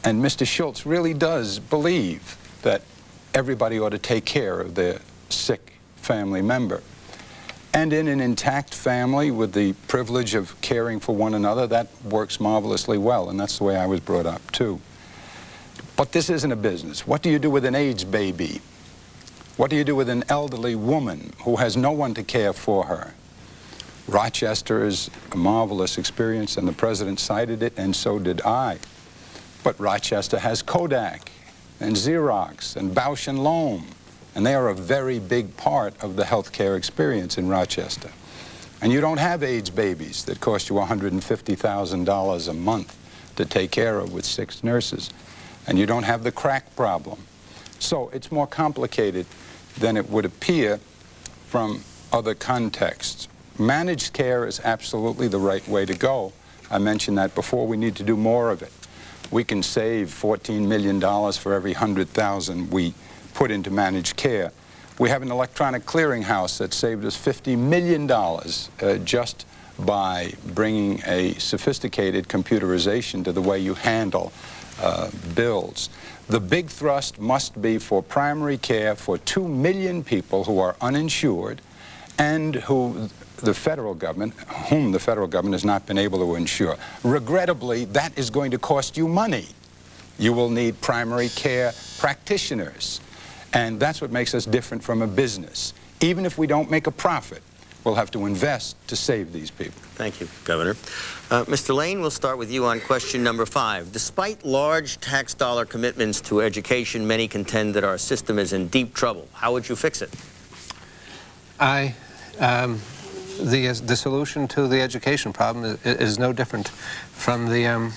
Mr. Schultz really does believe that everybody ought to take care of their sick family member. And in an intact family with the privilege of caring for one another, that works marvelously well, and that's the way I was brought up, too. But this isn't a business. What do you do with an AIDS baby? What do you do with an elderly woman who has no one to care for her? Rochester is a marvelous experience, and the president cited it, and so did I. But Rochester has Kodak and Xerox and Bausch & Lomb, and they are a very big part of the healthcare experience in Rochester. And you don't have AIDS babies that cost you $150,000 a month to take care of with 6 nurses. And you don't have the crack problem. So it's more complicated than it would appear from other contexts. Managed care is absolutely the right way to go. I mentioned that before. We need to do more of it. We can save $14 million for every 100,000 we put into managed care. We have an electronic clearinghouse that saved us $50 million just by bringing a sophisticated computerization to the way you handle bills. The big thrust must be for primary care for 2 million people who are uninsured and whom the federal government has not been able to insure. Regrettably, that is going to cost you money. You will need primary care practitioners. And that's what makes us different from a business. Even if we don't make a profit, we'll have to invest to save these people. Thank you, Governor. Mr. Lane, we'll start with you on question number 5. Despite large tax dollar commitments to education, many contend that our system is in deep trouble. How would you fix it? The solution to the education problem is no different from the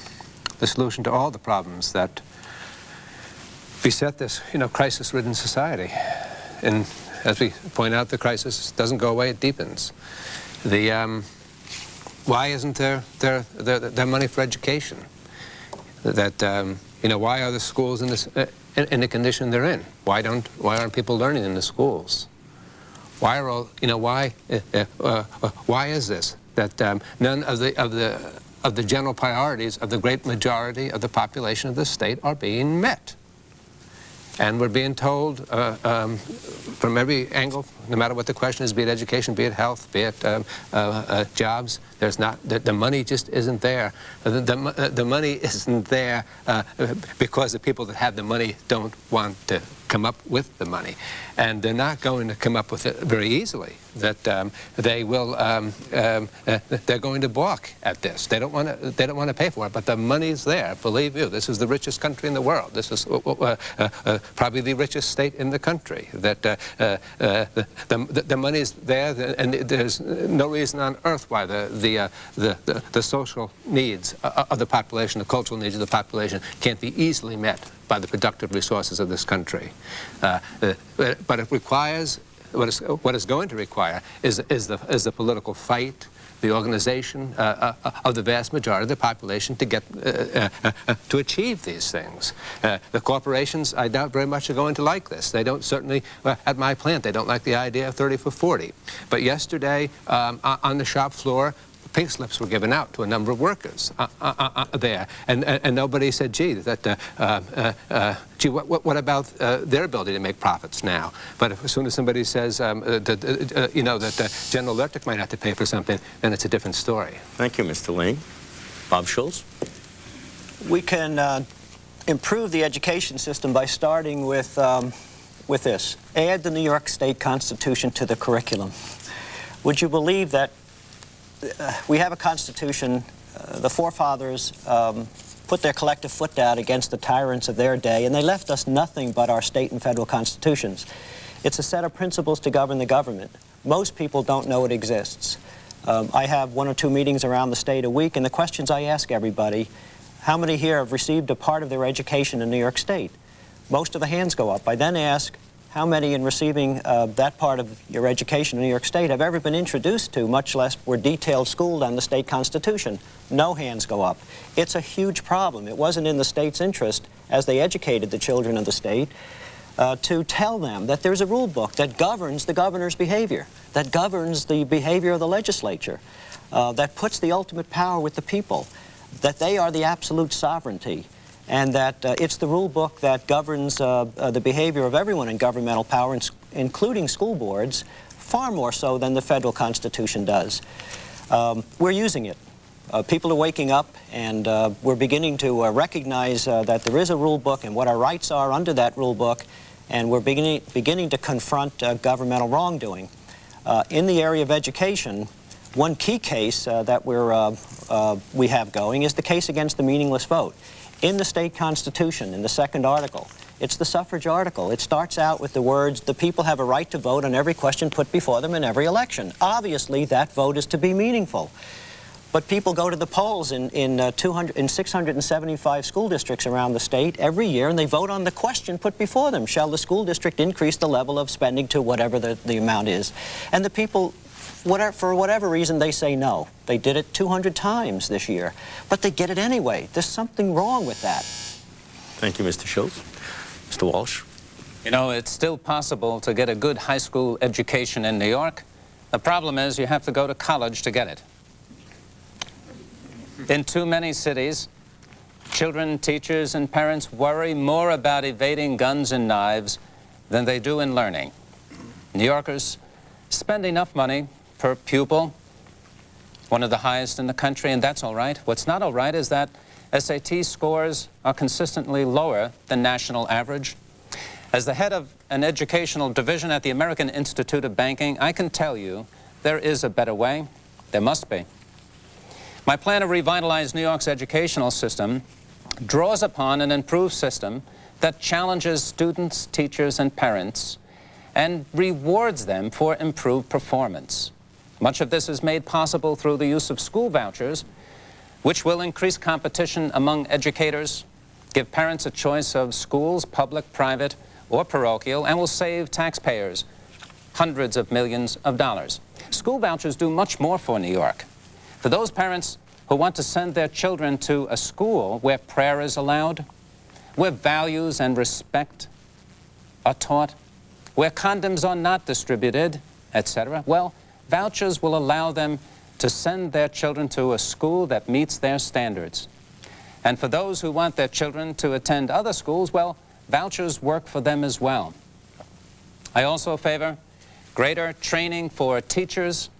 solution to all the problems that beset this, crisis-ridden society. And as we point out, the crisis doesn't go away; it deepens. Why isn't there money for education? Why are the schools in the condition they're in? Why aren't people learning in the schools? Why is this that none of the general priorities of the great majority of the population of the state are being met? And we're being told from every angle, no matter what the question is, be it education, be it health, be it jobs, the money just isn't there. The money isn't there because the people that have the money don't want to come up with the money. And they're not going to come up with it very easily. That they're going to balk at this. They don't want to pay for it, but the money's there. Believe you, this is the richest country in the world. This is probably the richest state in the country. That the money's there, and there's no reason on earth why the social needs of the population, the cultural needs of the population, can't be easily met by the productive resources of this country. But it requires, what it's going to require is the political fight, the organization of the vast majority of the population to get to achieve these things. The corporations, I doubt very much, are going to like this. They don't, certainly at my plant, they don't like the idea of 30 for 40. But yesterday on the shop floor, pink slips were given out to a number of workers there, and nobody said, gee, what about their ability to make profits now? But as soon as somebody says, that General Electric might have to pay for something, then it's a different story. Thank you, Mr. Lane. Bob Schultz? We can improve the education system by starting with this. Add the New York State Constitution to the curriculum. Would you believe that we have a Constitution, the forefathers put their collective foot down against the tyrants of their day, and they left us nothing but our state and federal constitutions. It's a set of principles to govern the government. Most people don't know it exists. I have 1 or 2 meetings around the state a week, and the questions I ask everybody, how many here have received a part of their education in New York State? Most of the hands go up. I then ask, how many in receiving that part of your education in New York State have ever been introduced to, much less were detailed schooled on the state constitution? No hands go up. It's a huge problem. It wasn't in the state's interest, as they educated the children of the state, to tell them that there's a rule book that governs the governor's behavior, that governs the behavior of the legislature, that puts the ultimate power with the people, that they are the absolute sovereignty, and that it's the rule book that governs the behavior of everyone in governmental power, including school boards, far more so than the federal Constitution does. We're using it. People are waking up, and we're beginning to recognize that there is a rule book and what our rights are under that rule book, and we're beginning to confront governmental wrongdoing. In the area of education, one key case that we have going is the case against the meaningless vote. In the state constitution, in the 2nd article, it's the suffrage article. It starts out with the words, the people have a right to vote on every question put before them in every election. Obviously, that vote is to be meaningful. But people go to the polls in 675 school districts around the state every year, and they vote on the question put before them. Shall the school district increase the level of spending to whatever the amount is? And the people, for whatever reason, they say no. They did it 200 times this year, but they get it anyway. There's something wrong with that. Thank you, Mr. Schultz. Mr. Walsh? You know, it's still possible to get a good high school education in New York. The problem is you have to go to college to get it. In too many cities, children, teachers, and parents worry more about evading guns and knives than they do in learning. New Yorkers spend enough money per pupil, one of the highest in the country, and that's all right. What's not all right is that SAT scores are consistently lower than national average. As the head of an educational division at the American Institute of Banking, I can tell you there is a better way. There must be. My plan to revitalize New York's educational system draws upon an improved system that challenges students, teachers, and parents and rewards them for improved performance. Much of this is made possible through the use of school vouchers, which will increase competition among educators, give parents a choice of schools, public, private, or parochial, and will save taxpayers hundreds of millions of dollars. School vouchers do much more for New York. For those parents who want to send their children to a school where prayer is allowed, where values and respect are taught, where condoms are not distributed, etc., well, vouchers will allow them to send their children to a school that meets their standards. And for those who want their children to attend other schools, well, vouchers work for them as well. I also favor greater training for teachers,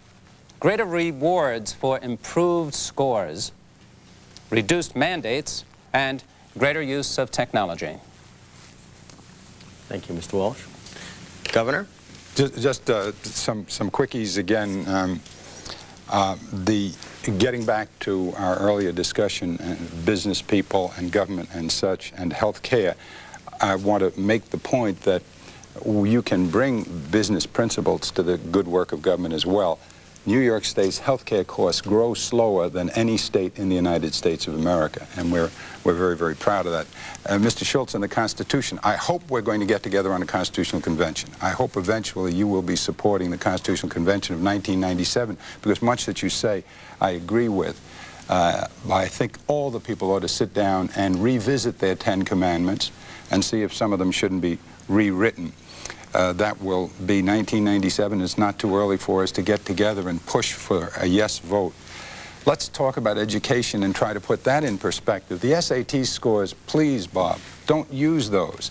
greater rewards for improved scores, reduced mandates, and greater use of technology. Thank you, Mr. Walsh. Governor? Just some quickies again. Getting back to our earlier discussion, business people and government and such, and health care, I want to make the point that you can bring business principles to the good work of government as well. New York State's health care costs grow slower than any state in the United States of America, and we're very, very proud of that. Mr. Schultz, on the Constitution, I hope we're going to get together on a Constitutional Convention. I hope eventually you will be supporting the Constitutional Convention of 1997, because much that you say I agree with. I think all the people ought to sit down and revisit their 10 Commandments and see if some of them shouldn't be rewritten. That will be 1997. It's not too early for us to get together and push for a yes vote. Let's talk about education and try to put that in perspective. The SAT scores, please, Bob, don't use those.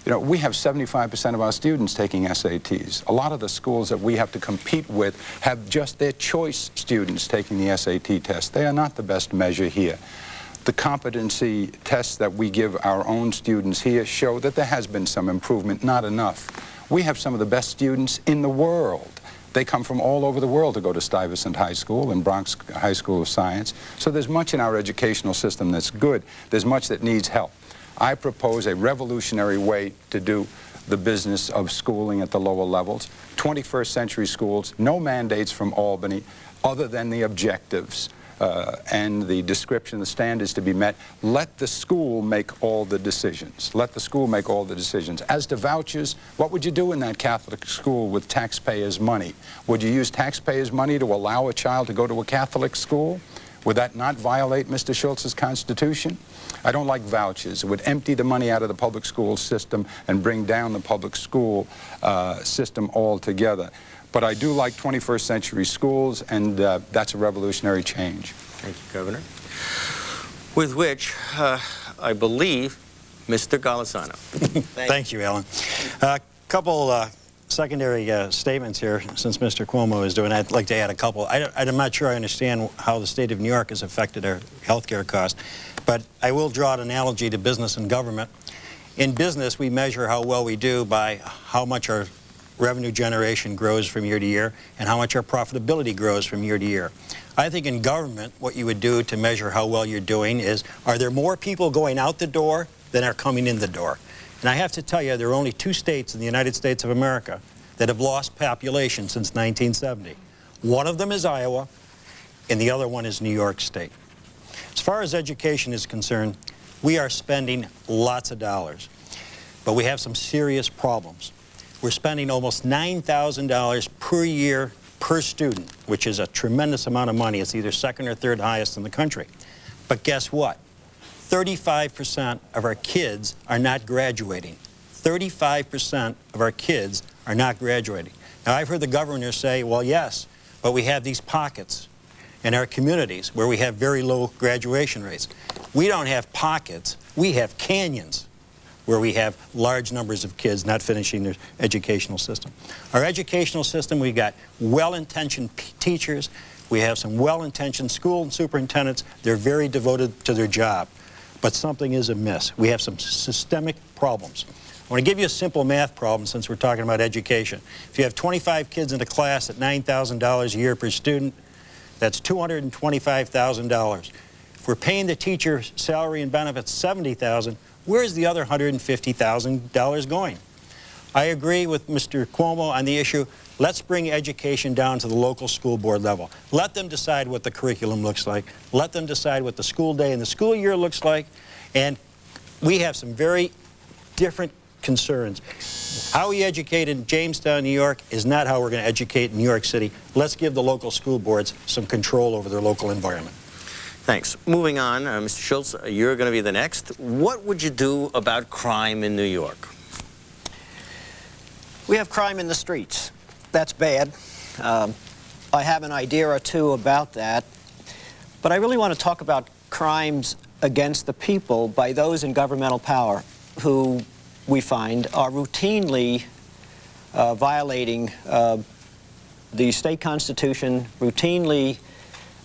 You know, we have 75% of our students taking SATs. A lot of the schools that we have to compete with have just their choice students taking the SAT test. They are not the best measure here. The competency tests that we give our own students here show that there has been some improvement, not enough. We have some of the best students in the world. They come from all over the world to go to Stuyvesant High School and Bronx High School of Science. So there's much in our educational system that's good. There's much that needs help. I propose a revolutionary way to do the business of schooling at the lower levels. 21st century schools, no mandates from Albany other than the objectives and the description, the standards to be met. Let the school make all the decisions. Let the school make all the decisions. As to vouchers, what would you do in that Catholic school with taxpayers' money? Would you use taxpayers' money to allow a child to go to a Catholic school? Would that not violate Mr. Schultz's Constitution? I don't like vouchers. It would empty the money out of the public school system and bring down the public school system altogether. But I do like 21st century schools, and that's a revolutionary change. Thank you, Governor. With which, I believe, Mr. Golisano. Thank you, Alan. A couple secondary statements here, since Mr. Cuomo is doing. I'd like to add a couple. I'm not sure I understand how the state of New York has affected our health care costs, but I will draw an analogy to business and government. In business, we measure how well we do by how much our revenue generation grows from year to year and how much our profitability grows from year to year. I think in government, what you would do to measure how well you're doing is, are there more people going out the door than are coming in the door? And I have to tell you, there are only 2 states in the United States of America that have lost population since 1970. One of them is Iowa, and the other one is New York State. As far as education is concerned, we are spending lots of dollars, but we have some serious problems. We're spending almost $9,000 per year per student, which is a tremendous amount of money. It's either second or third highest in the country. But guess what? 35% of our kids are not graduating. 35% of our kids are not graduating. Now, I've heard the governor say, well, yes, but we have these pockets in our communities where we have very low graduation rates. We don't have pockets. We have canyons where we have large numbers of kids not finishing their educational system. Our educational system, we've got well-intentioned teachers. We have some well-intentioned school superintendents. They're very devoted to their job. But something is amiss. We have some systemic problems. I want to give you a simple math problem since we're talking about education. If you have 25 kids in a class at $9,000 a year per student, that's $225,000. If we're paying the teacher salary and benefits $70,000, where's the other $150,000 going? I agree with Mr. Cuomo on the issue. Let's bring education down to the local school board level. Let them decide what the curriculum looks like. Let them decide what the school day and the school year looks like. And we have some very different concerns. How we educate in Jamestown, New York is not how we're going to educate in New York City. Let's give the local school boards some control over their local environment. Thanks. Moving on, Mr. Schultz, you're going to be the next. What would you do about crime in New York? We have crime in the streets. That's bad. I have an idea or two about that. But I really want to talk about crimes against the people by those in governmental power who we find are routinely violating the state constitution, routinely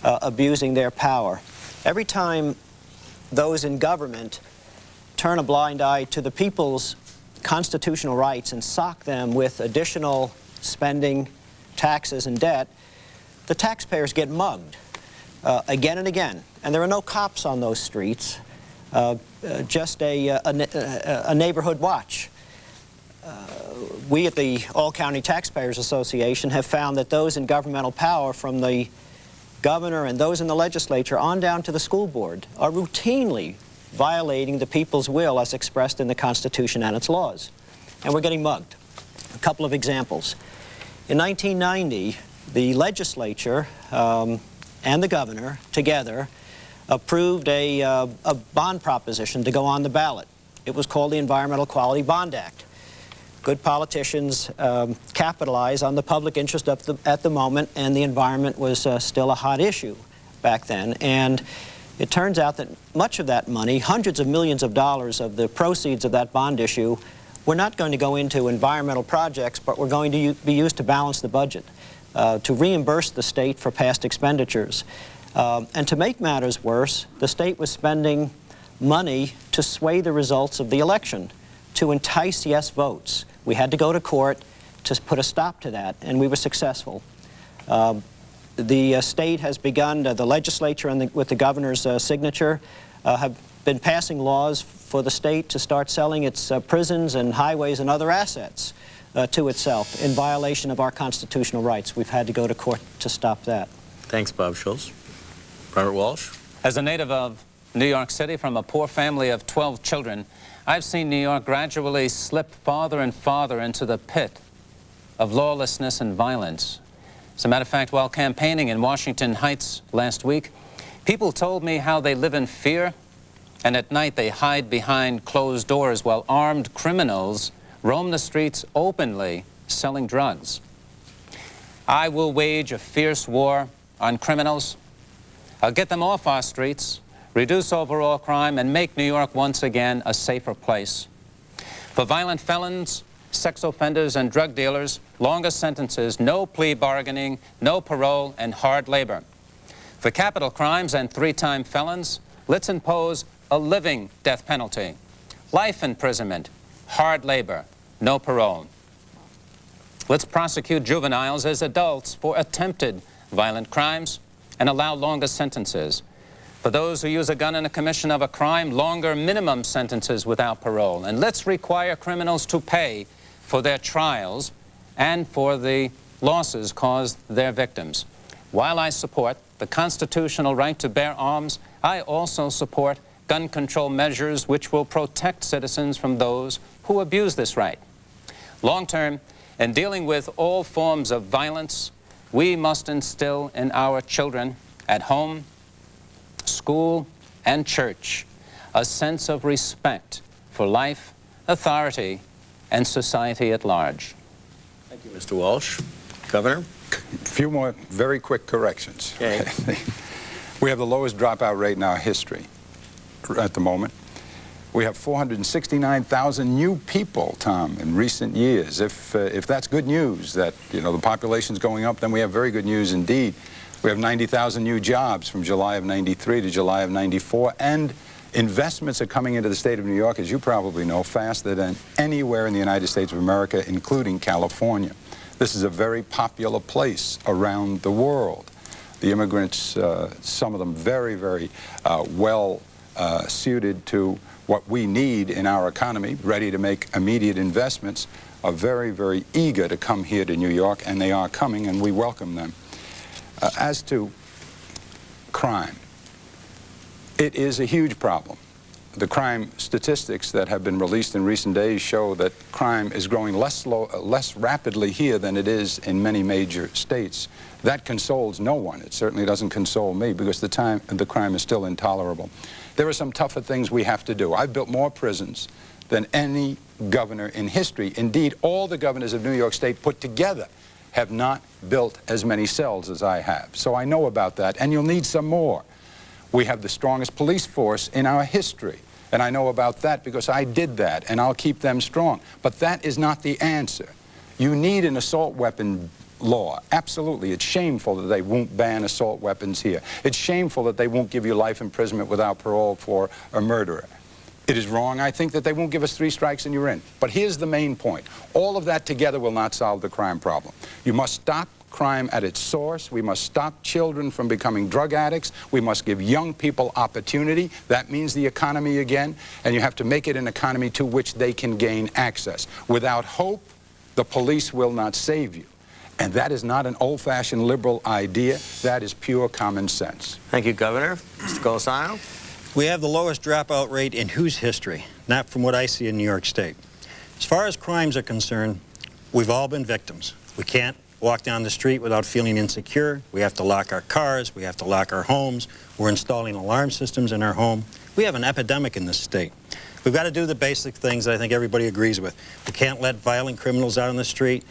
abusing their power. Every time those in government turn a blind eye to the people's constitutional rights and sock them with additional spending, taxes, and debt, the taxpayers get mugged again and again. And there are no cops on those streets, just a neighborhood watch. We at the All-County Taxpayers Association have found that those in governmental power, from the governor and those in the legislature on down to the school board, are routinely violating the people's will as expressed in the Constitution and its laws. And we're getting mugged. A couple of examples. In 1990, the legislature and the governor together approved a bond proposition to go on the ballot. It was called the Environmental Quality Bond Act. Good politicians capitalize on the public interest at the moment, and the environment was still a hot issue back then. And it turns out that much of that money, hundreds of millions of dollars of the proceeds of that bond issue, were not going to go into environmental projects, but were going to be used to balance the budget, to reimburse the state for past expenditures. And to make matters worse, the state was spending money to sway the results of the election, to entice yes votes. We had to go to court to put a stop to that, and we were successful. The state has begun, the legislature and with the governor's signature, have been passing laws for the state to start selling its prisons and highways and other assets to itself in violation of our constitutional rights. We've had to go to court to stop that. Thanks, Bob Schultz. Robert Walsh. As a native of New York City from a poor family of 12 children, I've seen New York gradually slip farther and farther into the pit of lawlessness and violence. As a matter of fact, while campaigning in Washington Heights last week, people told me how they live in fear, and at night they hide behind closed doors while armed criminals roam the streets openly selling drugs. I will wage a fierce war on criminals. I'll get them off our streets, reduce overall crime, and make New York once again a safer place. For violent felons, sex offenders, and drug dealers, longer sentences, no plea bargaining, no parole, and hard labor. For capital crimes and three-time felons, let's impose a living death penalty, life imprisonment, hard labor, no parole. Let's prosecute juveniles as adults for attempted violent crimes and allow longer sentences. For those who use a gun in the commission of a crime, longer minimum sentences without parole. And let's require criminals to pay for their trials and for the losses caused their victims. While I support the constitutional right to bear arms, I also support gun control measures which will protect citizens from those who abuse this right. Long term, in dealing with all forms of violence, we must instill in our children at home, school, and church a sense of respect for life, authority, and society at large. Thank you, Mr. Walsh. Governor? A few more very quick corrections. Okay. We have the lowest dropout rate in our history at the moment. We have 469,000 new people, Tom, in recent years. If that's good news, that the population's going up, then we have very good news indeed. We have 90,000 new jobs from July of '93 to July of '94, and investments are coming into the state of New York, as you probably know, faster than anywhere in the United States of America, including California. This is a very popular place around the world. The immigrants, some of them very, very well suited to what we need in our economy, ready to make immediate investments, are very, very eager to come here to New York, and they are coming, and we welcome them. As to crime, it is a huge problem. The crime statistics that have been released in recent days show that crime is growing less rapidly here than it is in many major states. That consoles no one. It certainly doesn't console me, because the crime is still intolerable. There are some tougher things we have to do. I've built more prisons than any governor in history. Indeed, all the governors of New York State put together have not built as many cells as I have. So I know about that, and you'll need some more. We have the strongest police force in our history, and I know about that because I did that, and I'll keep them strong. But that is not the answer. You need an assault weapon law. Absolutely. It's shameful that they won't ban assault weapons here. It's shameful that they won't give you life imprisonment without parole for a murderer. It is wrong, I think, that they won't give us 3 strikes and you're in. But here's the main point. All of that together will not solve the crime problem. You must stop crime at its source. We must stop children from becoming drug addicts. We must give young people opportunity. That means the economy again. And you have to make it an economy to which they can gain access. Without hope, the police will not save you. And that is not an old-fashioned liberal idea. That is pure common sense. Thank you, Governor. Mr. Golisano? We have the lowest dropout rate in whose history? Not from what I see in New York State. As far as crimes are concerned, we've all been victims. We can't walk down the street without feeling insecure. We have to lock our cars. We have to lock our homes. We're installing alarm systems in our home. We have an epidemic in this state. We've got to do the basic things that I think everybody agrees with. We can't let violent criminals out on the street.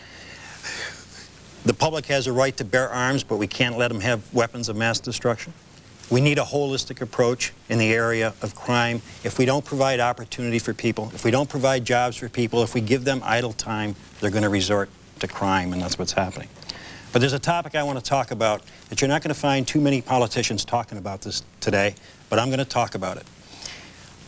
The public has a right to bear arms, but we can't let them have weapons of mass destruction. We need a holistic approach in the area of crime. If we don't provide opportunity for people, if we don't provide jobs for people, if we give them idle time, they're going to resort to crime, and that's what's happening. But there's a topic I want to talk about that you're not going to find too many politicians talking about this today, but I'm going to talk about it.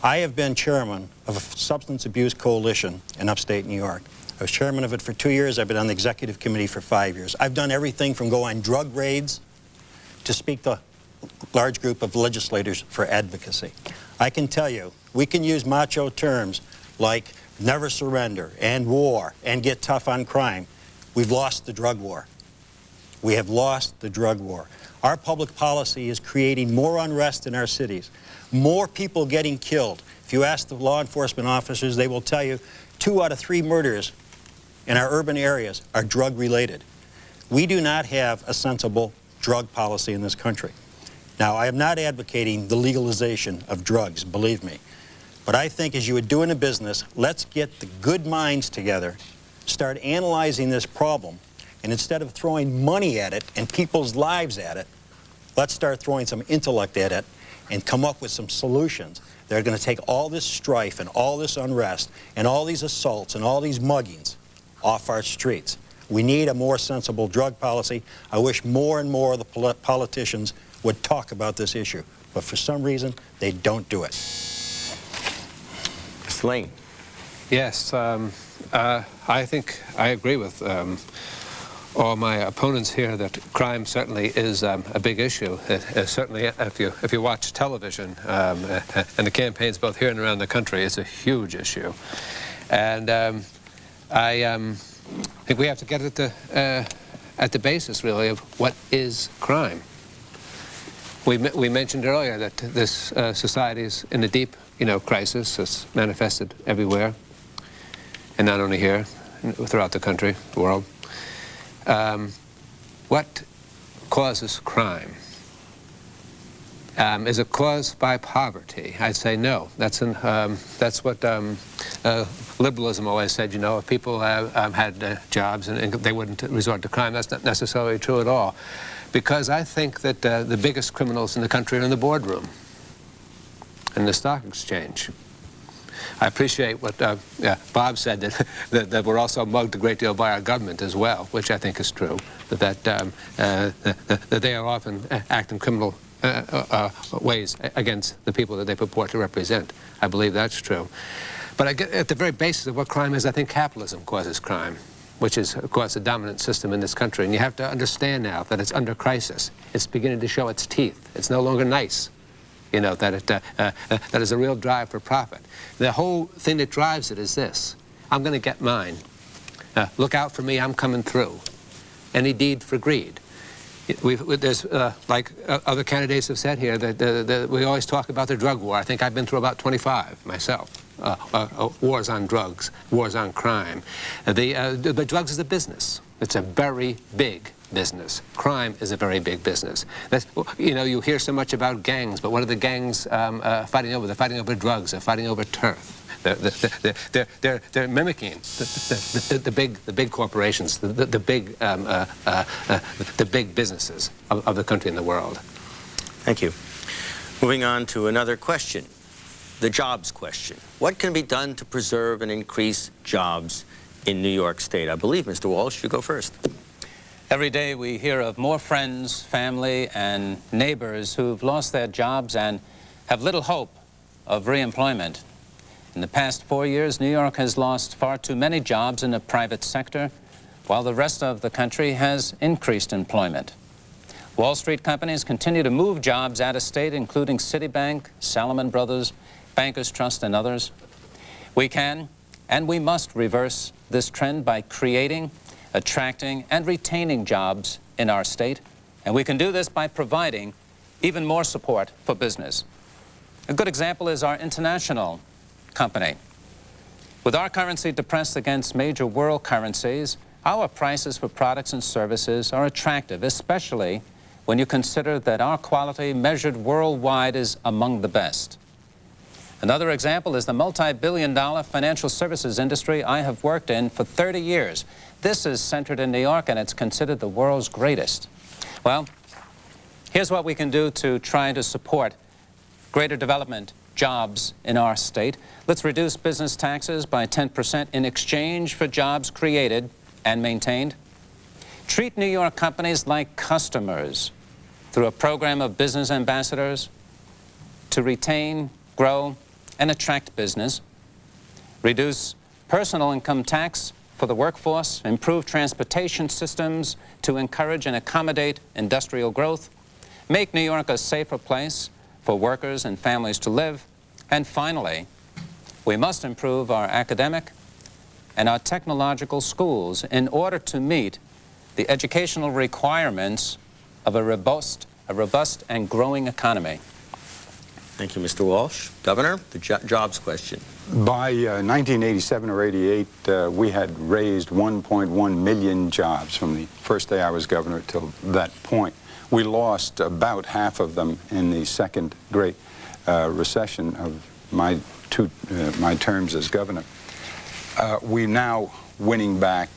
I have been chairman of a substance abuse coalition in upstate New York. I was chairman of it for 2 years. I've been on the executive committee for 5 years. I've done everything from go on drug raids to speak to large group of legislators for advocacy. I can tell you, we can use macho terms like never surrender and war and get tough on crime. We've lost the drug war. We have lost the drug war. Our public policy is creating more unrest in our cities, more people getting killed. If you ask the law enforcement officers, they will tell you 2 out of 3 murders in our urban areas are drug-related. We do not have a sensible drug policy in this country. Now, I am not advocating the legalization of drugs, believe me. But I think as you would do in a business, let's get the good minds together, start analyzing this problem, and instead of throwing money at it and people's lives at it, let's start throwing some intellect at it and come up with some solutions that are going to take all this strife and all this unrest and all these assaults and all these muggings off our streets. We need a more sensible drug policy. I wish more and more of the politicians would talk about this issue, but for some reason, they don't do it. Mr. Lane. Yes, I think I agree with all my opponents here that crime certainly is a big issue. Certainly, if you watch television and the campaigns both here and around the country, it's a huge issue. And I think we have to get at the basis, really, of what is crime. We mentioned earlier that this society is in a deep, crisis. It's manifested everywhere, and not only here, throughout the country, the world. What causes crime? Is it caused by poverty? I'd say no. That's what liberalism always said. If people had jobs and they wouldn't resort to crime, that's not necessarily true at all. Because I think that the biggest criminals in the country are in the boardroom and the stock exchange. I appreciate what Bob said, that we're also mugged a great deal by our government as well, which I think is true, that they are often acting criminal ways against the people that they purport to represent. I believe that's true. But at the very basis of what crime is, I think capitalism causes crime, which is, of course, a dominant system in this country. And you have to understand now that it's under crisis. It's beginning to show its teeth. It's no longer nice, that is a real drive for profit. The whole thing that drives it is this: I'm going to get mine. Look out for me, I'm coming through. Any deed for greed. There's, like other candidates have said here, that we always talk about the drug war. I think I've been through about 25 myself. Wars on drugs, wars on crime. But drugs is a business. It's a very big business. Crime is a very big business. You hear so much about gangs, but what are the gangs fighting over? They're fighting over drugs. They're fighting over turf. They're mimicking the big corporations, the big businesses of the country and the world. Thank you. Moving on to another question, the jobs question. What can be done to preserve and increase jobs in New York State? I believe, Mr. Walsh, you go first. Every day we hear of more friends, family, and neighbors who've lost their jobs and have little hope of reemployment. In the past 4 years, New York has lost far too many jobs in the private sector, while the rest of the country has increased employment. Wall Street companies continue to move jobs out of state, including Citibank, Salomon Brothers, Bankers Trust, and others. We can and we must reverse this trend by creating, attracting, and retaining jobs in our state, and we can do this by providing even more support for business. A good example is our international company. With our currency depressed against major world currencies, our prices for products and services are attractive, especially when you consider that our quality measured worldwide is among the best. Another example is the multi-billion-dollar financial services industry I have worked in for 30 years. This is centered in New York, and it's considered the world's greatest. Well, here's what we can do to try to support greater development, jobs in our state. Let's reduce business taxes by 10% in exchange for jobs created and maintained. Treat New York companies like customers through a program of business ambassadors to retain, grow, and attract business. Reduce personal income tax for the workforce. Improve transportation systems to encourage and accommodate industrial growth. Make New York a safer place for workers and families to live. And finally, we must improve our academic and our technological schools in order to meet the educational requirements of a robust and growing economy. Thank you, Mr. Walsh. Governor, the jobs question. By 1987 or 88, we had raised 1.1 million jobs from the first day I was governor till that point. We lost about half of them in the second great recession of my terms as governor. We're now winning back.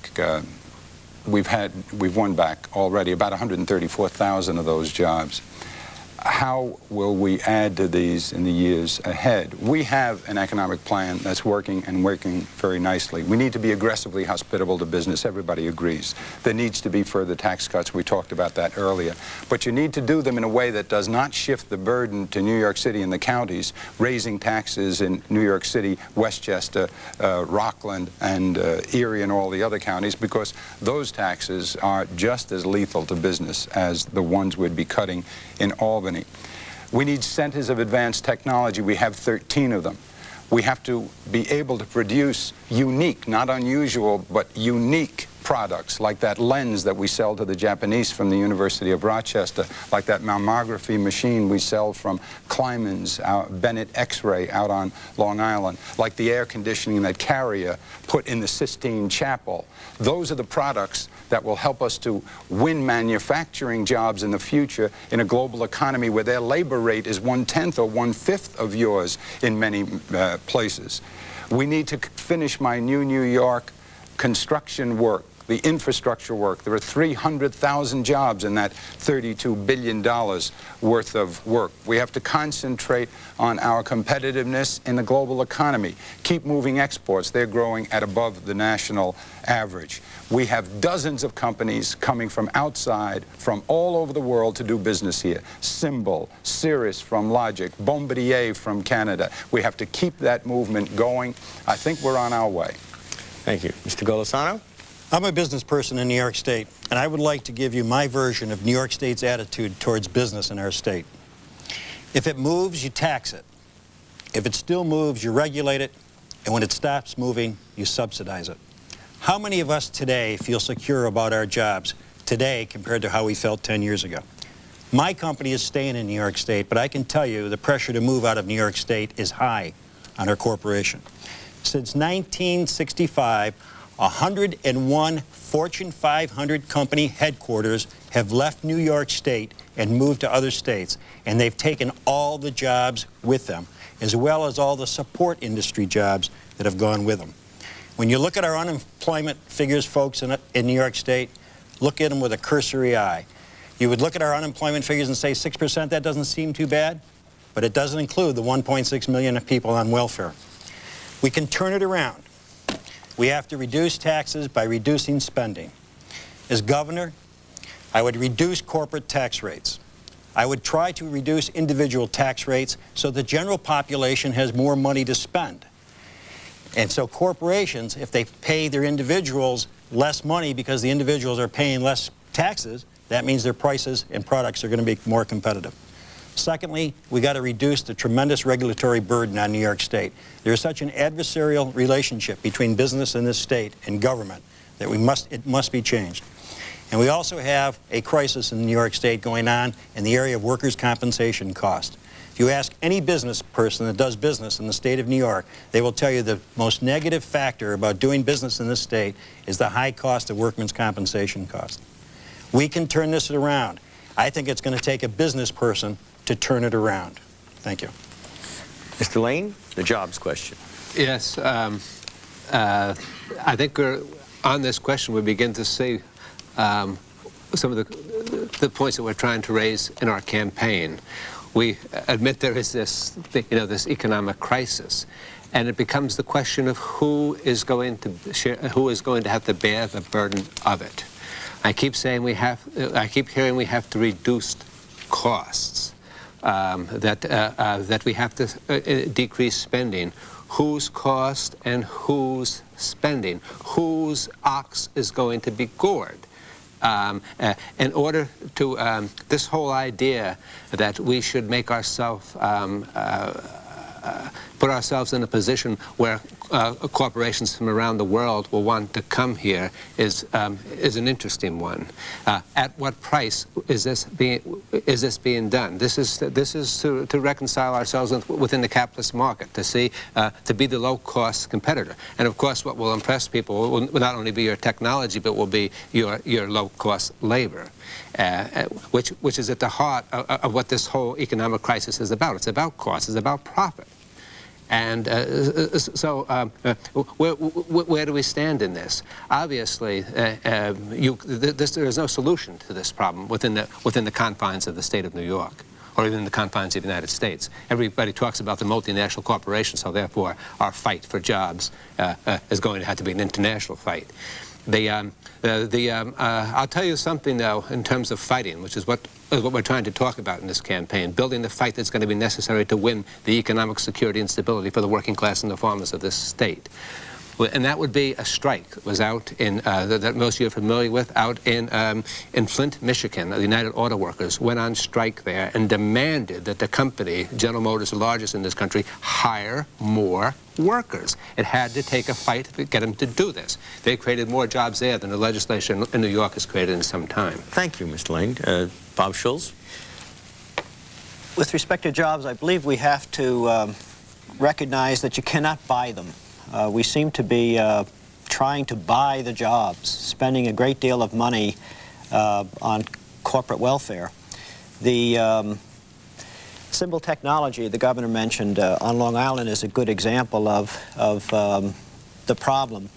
We've won back already about 134,000 of those jobs. How will we add to these in the years ahead? We have an economic plan that's working and working very nicely. We need to be aggressively hospitable to business. Everybody agrees. There needs to be further tax cuts. We talked about that earlier. But you need to do them in a way that does not shift the burden to New York City and the counties, raising taxes in New York City, Westchester, Rockland, and Erie, and all the other counties, because those taxes are just as lethal to business as the ones we'd be cutting in Albany. We need centers of advanced technology. We have 13 of them. We have to be able to produce unique, not unusual, but unique products, like that lens that we sell to the Japanese from the University of Rochester, like that mammography machine we sell from Kleiman's, Bennett X-ray out on Long Island, like the air conditioning that Carrier put in the Sistine Chapel. Those are the products that will help us to win manufacturing jobs in the future in a global economy where their labor rate is 1/10 or 1/5 of yours in many places. We need to finish my new New York construction work, the infrastructure work. There are 300,000 jobs in that $32 billion worth of work. We have to concentrate on our competitiveness in the global economy. Keep moving exports. They're growing at above the national average. We have dozens of companies coming from outside, from all over the world to do business here. Symbol, Cirrus from Logic, Bombardier from Canada. We have to keep that movement going. I think we're on our way. Thank you. Mr. Golisano? I'm a business person in New York State, and I would like to give you my version of New York State's attitude towards business in our state. If it moves, you tax it. If it still moves, you regulate it. And when it stops moving, you subsidize it. How many of us today feel secure about our jobs today compared to how we felt 10 years ago? My company is staying in New York State, but I can tell you the pressure to move out of New York State is high on our corporation. Since 1965, 101 Fortune 500 company headquarters have left New York State and moved to other states, and they've taken all the jobs with them, as well as all the support industry jobs that have gone with them. When you look at our unemployment figures, folks, in New York State, look at them with a cursory eye. You would look at our unemployment figures and say 6%, that doesn't seem too bad, but it doesn't include the 1.6 million people on welfare. We can turn it around. We have to reduce taxes by reducing spending. As governor, I would reduce corporate tax rates. I would try to reduce individual tax rates so the general population has more money to spend. And so corporations, if they pay their individuals less money because the individuals are paying less taxes, that means their prices and products are going to be more competitive. Secondly, we got to reduce the tremendous regulatory burden on New York State. There's such an adversarial relationship between business in this state and government that it must be changed. And we also have a crisis in New York State going on in the area of workers' compensation cost. If you ask any business person that does business in the state of New York, they will tell you the most negative factor about doing business in this state is the high cost of workmen's compensation cost. We can turn this around. I think it's going to take a business person to turn it around. Thank you. Mr. Lane, the jobs question. Yes, I think on this question we begin to see some of the points that we're trying to raise in our campaign. We admit there is this economic crisis, and it becomes the question of who is going to have to bear the burden of it. I keep hearing we have to reduce costs, that we have to decrease spending. Whose cost and whose spending? Whose ox is going to be gored? In order to, this whole idea that we should make ourselves, put ourselves in a position where corporations from around the world will want to come here is an interesting one. At what price is this being done? This is to reconcile ourselves within the capitalist market, to be the low-cost competitor. And of course, what will impress people will not only be your technology, but will be your low-cost labor, which is at the heart of what this whole economic crisis is about. It's about cost. It's about profit. And where do we stand in this? Obviously, there is no solution to this problem within the confines of the state of New York, or even the confines of the United States. Everybody talks about the multinational corporations, so therefore our fight for jobs is going to have to be an international fight. I'll tell you something, though, in terms of fighting, which is what we're trying to talk about in this campaign, building the fight that's going to be necessary to win the economic security and stability for the working class and the farmers of this state. And that would be a strike that was out in, that most of you are familiar with, out in Flint, Michigan. The United Auto Workers went on strike there and demanded that the company, General Motors, the largest in this country, hire more workers. It had to take a fight to get them to do this. They created more jobs there than the legislation in New York has created in some time. Thank you, Mr. Lane. Bob Schulz? With respect to jobs, I believe we have to recognize that you cannot buy them. We seem to be trying to buy the jobs, spending a great deal of money on corporate welfare. The Symbol Technology the governor mentioned on Long Island is a good example of the problem.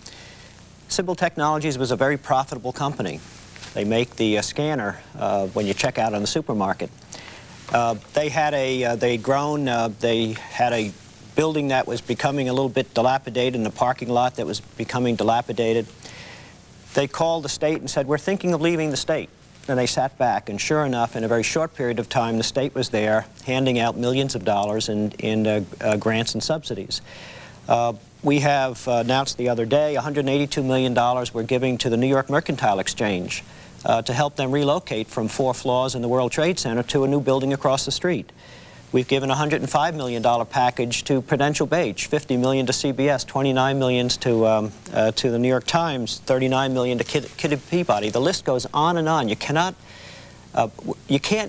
Symbol Technologies was a very profitable company. They make the scanner when you check out in the supermarket. They had a building that was becoming a little bit dilapidated, and a parking lot that was becoming dilapidated. They called the state and said, "We're thinking of leaving the state." And they sat back, and sure enough, in a very short period of time, the state was there handing out millions of dollars in grants and subsidies. We have announced the other day $182 million we're giving to the New York Mercantile Exchange to help them relocate from 4 floors in the World Trade Center to a new building across the street. We've given a $105 million package to Prudential Bache, $50 million to CBS, $29 million to the New York Times, $39 million to Kitty Peabody. The list goes on and on. You can't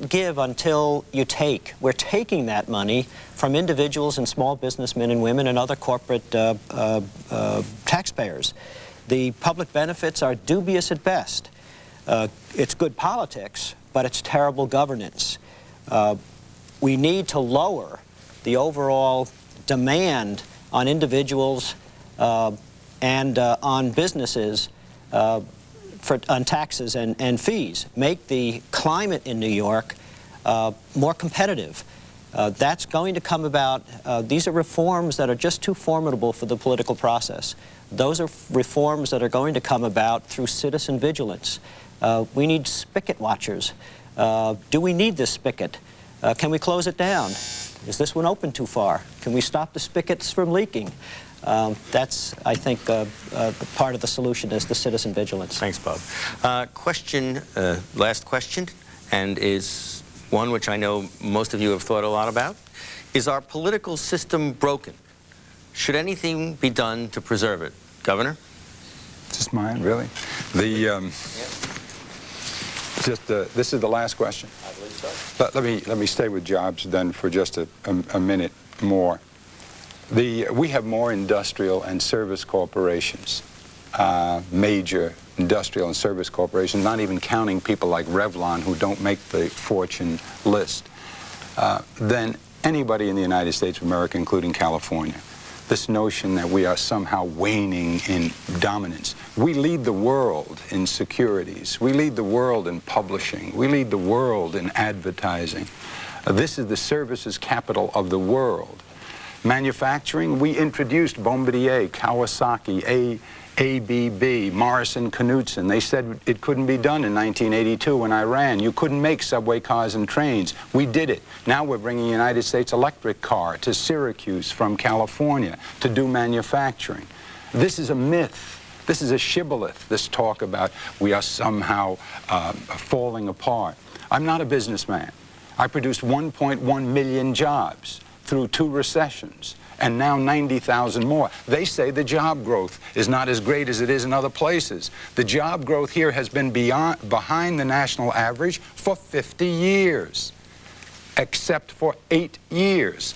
give until you take. We're taking that money from individuals and small businessmen and women and other corporate taxpayers. The public benefits are dubious at best. It's good politics, but it's terrible governance. We need to lower the overall demand on individuals and on businesses on taxes and fees. Make the climate in New York more competitive. That's going to come about. These are reforms that are just too formidable for the political process. Those are reforms that are going to come about through citizen vigilance. We need spigot watchers. Do we need this spigot? Can we close it down? Is this one open too far? Can we stop the spigots from leaking? That's, I think, part of the solution is the citizen vigilance. Thanks, Bob. Last question, and is one which I know most of you have thought a lot about. Is our political system broken? Should anything be done to preserve it? Governor? Just mine, really? This is the last question. I believe so. Let me stay with jobs then for just a minute more. We have more industrial and service corporations, major industrial and service corporations, not even counting people like Revlon who don't make the Fortune list, than anybody in the United States of America, including California. This notion that we are somehow waning in dominance. We lead the world in securities. We lead the world in publishing. We lead the world in advertising. This is the services capital of the world. Manufacturing, we introduced Bombardier, Kawasaki, ABB, Morrison Knudsen. They said it couldn't be done in 1982 in Iran. You couldn't make subway cars and trains. We did it. Now we're bringing a United States electric car to Syracuse from California to do manufacturing. This is a myth. This is a shibboleth, this talk about we are somehow falling apart. I'm not a businessman. I produced 1.1 million jobs through 2 recessions, and now 90,000 more. They say the job growth is not as great as it is in other places. The job growth here has been behind the national average for 50 years, except for 8 years.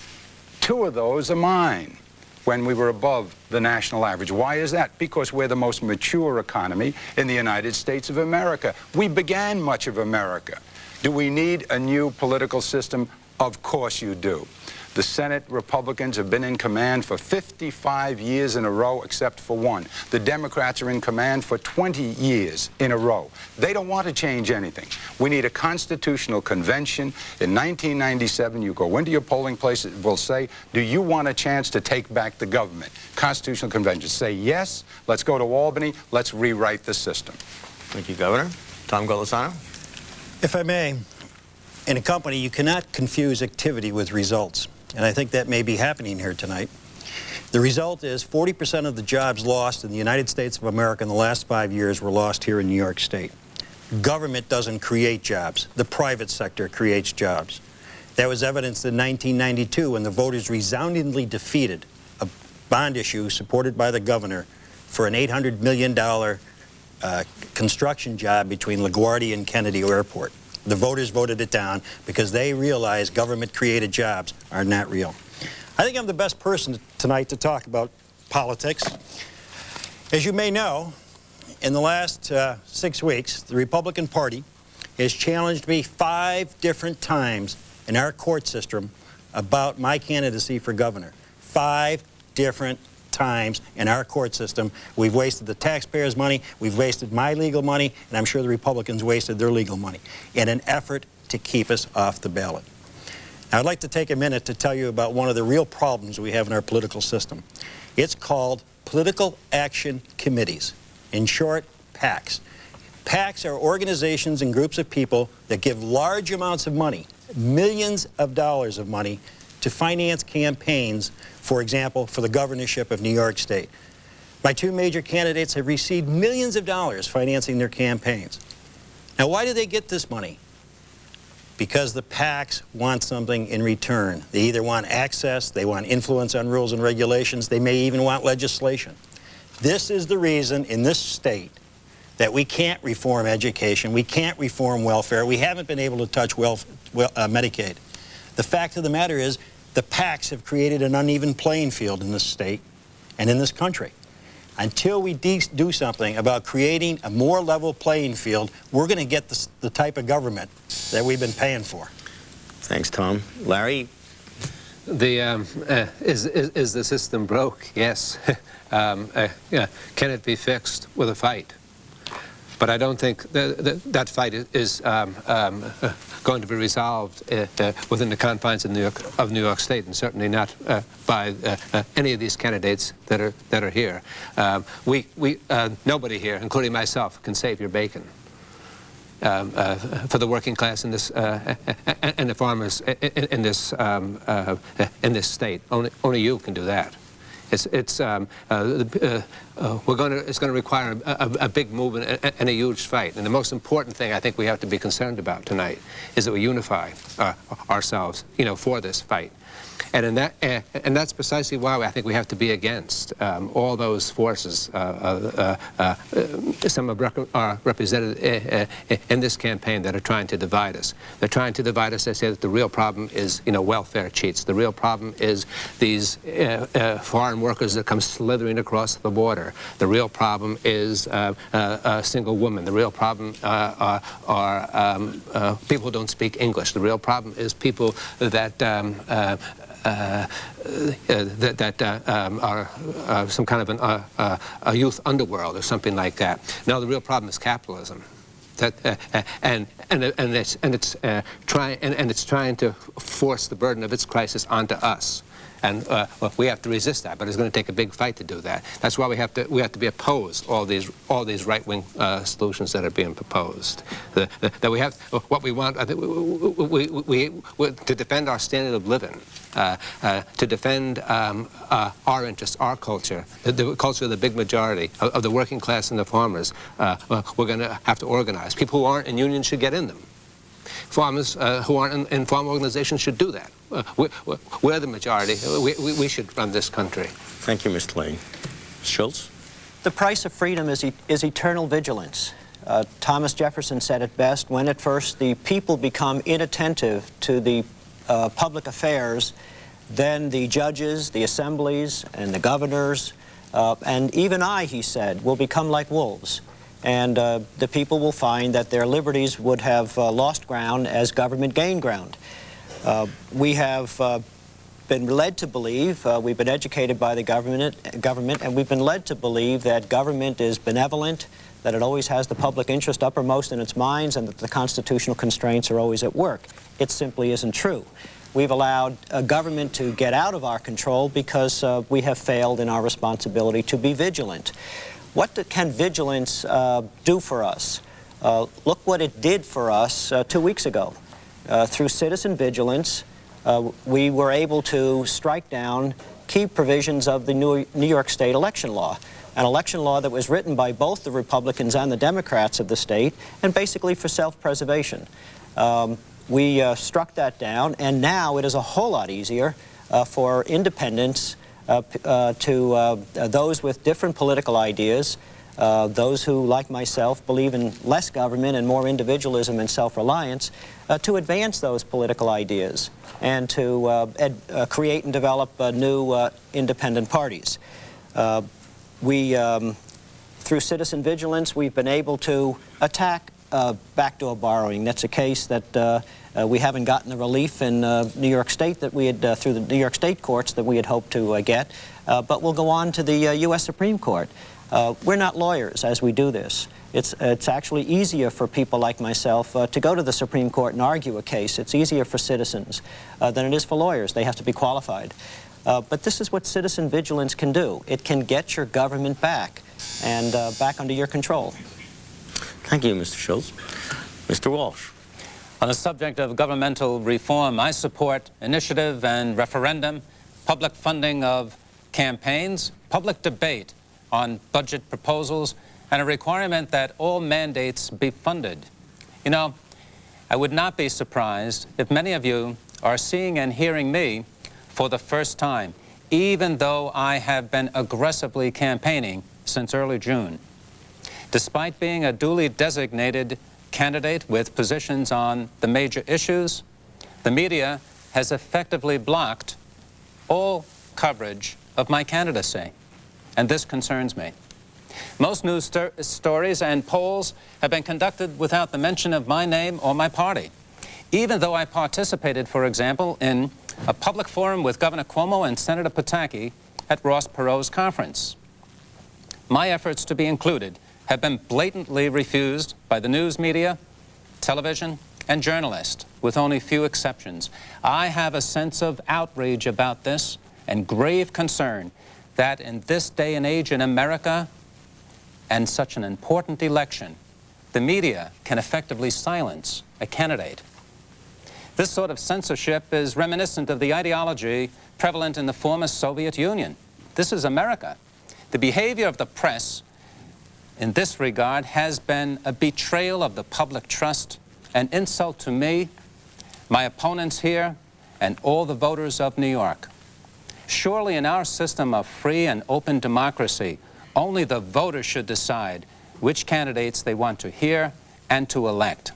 2 of those are mine when we were above the national average. Why is that? Because we're the most mature economy in the United States of America. We began much of America. Do we need a new political system? Of course you do. The Senate Republicans have been in command for 55 years in a row, except for 1. The Democrats are in command for 20 years in a row. They don't want to change anything. We need a constitutional convention. In 1997, you go into your polling place, it will say, do you want a chance to take back the government? Constitutional convention. Say yes, let's go to Albany, let's rewrite the system. Thank you, Governor. Tom Golisano? If I may, in a company, you cannot confuse activity with results. And I think that may be happening here tonight. The result is 40% of the jobs lost in the United States of America in the last 5 years were lost here in New York State. Government doesn't create jobs. The private sector creates jobs. That was evidenced in 1992 when the voters resoundingly defeated a bond issue supported by the governor for an $800 million construction job between LaGuardia and Kennedy Airport. The voters voted it down because they realized government-created jobs are not real. I think I'm the best person tonight to talk about politics. As you may know, in the last 6 weeks, the Republican Party has challenged me 5 different times in our court system about my candidacy for governor. 5 different times in our court system. We've wasted the taxpayers' money, we've wasted my legal money, and I'm sure the Republicans wasted their legal money in an effort to keep us off the ballot. Now, I'd like to take a minute to tell you about one of the real problems we have in our political system. It's called political action committees. In short, PACs. PACs are organizations and groups of people that give large amounts of money, millions of dollars of money, to finance campaigns, for example, for the governorship of New York State. My 2 major candidates have received millions of dollars financing their campaigns. Now, why do they get this money? Because the PACs want something in return. They either want access, they want influence on rules and regulations, they may even want legislation. This is the reason in this state that we can't reform education, we can't reform welfare, we haven't been able to touch Medicaid. The fact of the matter is, the PACs have created an uneven playing field in this state and in this country. Until we do something about creating a more level playing field, we're going to get the type of government that we've been paying for. Thanks, Tom. Larry? Is the system broke? Yes. Can it be fixed with a fight? But I don't think that fight is going to be resolved within the confines of New York State, and certainly not by any of these candidates that are here. Nobody here, including myself, can save your bacon. For the working class in this and the farmers in this state, only you can do that. It's going to require a big movement and a huge fight. And the most important thing I think we have to be concerned about tonight is that we unify ourselves, for this fight. And that's precisely why I think we have to be against all those forces. Some are represented in this campaign that are trying to divide us. They're trying to divide us. They say that the real problem is, welfare cheats. The real problem is these foreign workers that come slithering across the border. The real problem is single women. The real problem are people who don't speak English. The real problem is people that are some kind of a youth underworld or something like that. No, the real problem is capitalism. And it's trying to force the burden of its crisis onto us. And we have to resist that, but it's going to take a big fight to do that. That's why we have to be opposed all these right-wing solutions that are being proposed. That we have what we want. I think we to defend our standard of living, to defend our interests, our culture, the culture of the big majority of the working class and the farmers. We're going to have to organize. People who aren't in unions should get in them. Farmers who aren't in farm organizations should do that. We're the majority. We should run this country. Thank you, Mr. Lane. Schultz? The price of freedom is eternal vigilance. Thomas Jefferson said it best: when at first the people become inattentive to the public affairs, then the judges, the assemblies, and the governors, and even I, he said, will become like wolves. And the people will find that their liberties would have lost ground as government gained ground. We have been led to believe, we've been educated by the government, and we've been led to believe that government is benevolent, that it always has the public interest uppermost in its minds, and that the constitutional constraints are always at work. It simply isn't true. We've allowed government to get out of our control because we have failed in our responsibility to be vigilant. What can vigilance do for us? Look what it did for us 2 weeks ago. Through citizen vigilance, we were able to strike down key provisions of the New York State election law, an election law that was written by both the Republicans and the Democrats of the state, and basically for self-preservation. We struck that down, and now it is a whole lot easier for independents, to those with different political ideas, those who, like myself, believe in less government and more individualism and self-reliance, to advance those political ideas and to create and develop new independent parties. Through citizen vigilance, we've been able to attack backdoor borrowing. That's a case that we haven't gotten the relief in New York State that we had, through the New York State courts, that we had hoped to get, but we'll go on to the U.S. Supreme Court. We're not lawyers as we do this. It's actually easier for people like myself to go to the Supreme Court and argue a case. It's easier for citizens than it is for lawyers. They have to be qualified. But this is what citizen vigilance can do. It can get your government back and back under your control. Thank you, Mr. Schultz. Mr. Walsh. On the subject of governmental reform, I support initiative and referendum, public funding of campaigns, public debate on budget proposals, and a requirement that all mandates be funded. You know, I would not be surprised if many of you are seeing and hearing me for the first time, even though I have been aggressively campaigning since early June. Despite being a duly designated candidate with positions on the major issues, the media has effectively blocked all coverage of my candidacy, and this concerns me. Most news stories and polls have been conducted without the mention of my name or my party, even though I participated, for example, in a public forum with Governor Cuomo and Senator Pataki at Ross Perot's conference. My efforts to be included have been blatantly refused by the news media, television, and journalists, with only few exceptions. I have a sense of outrage about this and grave concern that in this day and age in America, and such an important election, the media can effectively silence a candidate. This sort of censorship is reminiscent of the ideology prevalent in the former Soviet Union. This is America. The behavior of the press in this regard has been a betrayal of the public trust, an insult to me, my opponents here, and all the voters of New York. Surely in our system of free and open democracy, only the voters should decide which candidates they want to hear and to elect.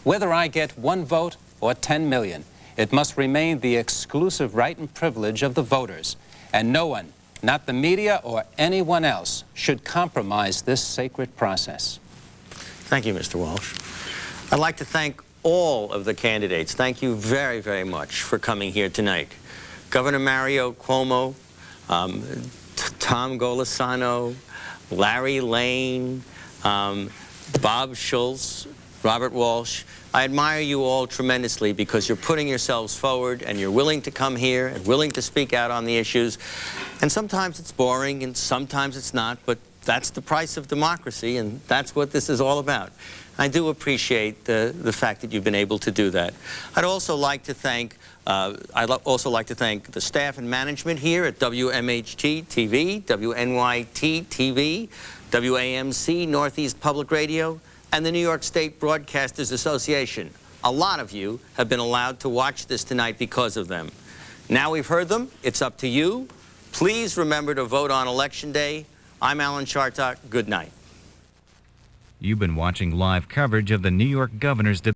Whether I get 1 vote or 10 million, it must remain the exclusive right and privilege of the voters, and no one, not the media or anyone else, should compromise this sacred process. Thank you, Mr. Walsh. I'd like to thank all of the candidates. Thank you very, very much for coming here tonight. Governor Mario Cuomo, Tom Golisano, Larry Lane, Bob Schultz, Robert Walsh. I admire you all tremendously because you're putting yourselves forward and you're willing to come here and willing to speak out on the issues. And sometimes it's boring and sometimes it's not, but that's the price of democracy and that's what this is all about. I do appreciate the fact that you've been able to do that. I'd also like to thank the staff and management here at WMHT TV, WNYT TV, WAMC Northeast Public Radio, and the New York State Broadcasters Association. A lot of you have been allowed to watch this tonight because of them. Now we've heard them, it's up to you. Please remember to vote on Election Day. I'm Alan Chartock. Good night. You've been watching live coverage of the New York governor's debate.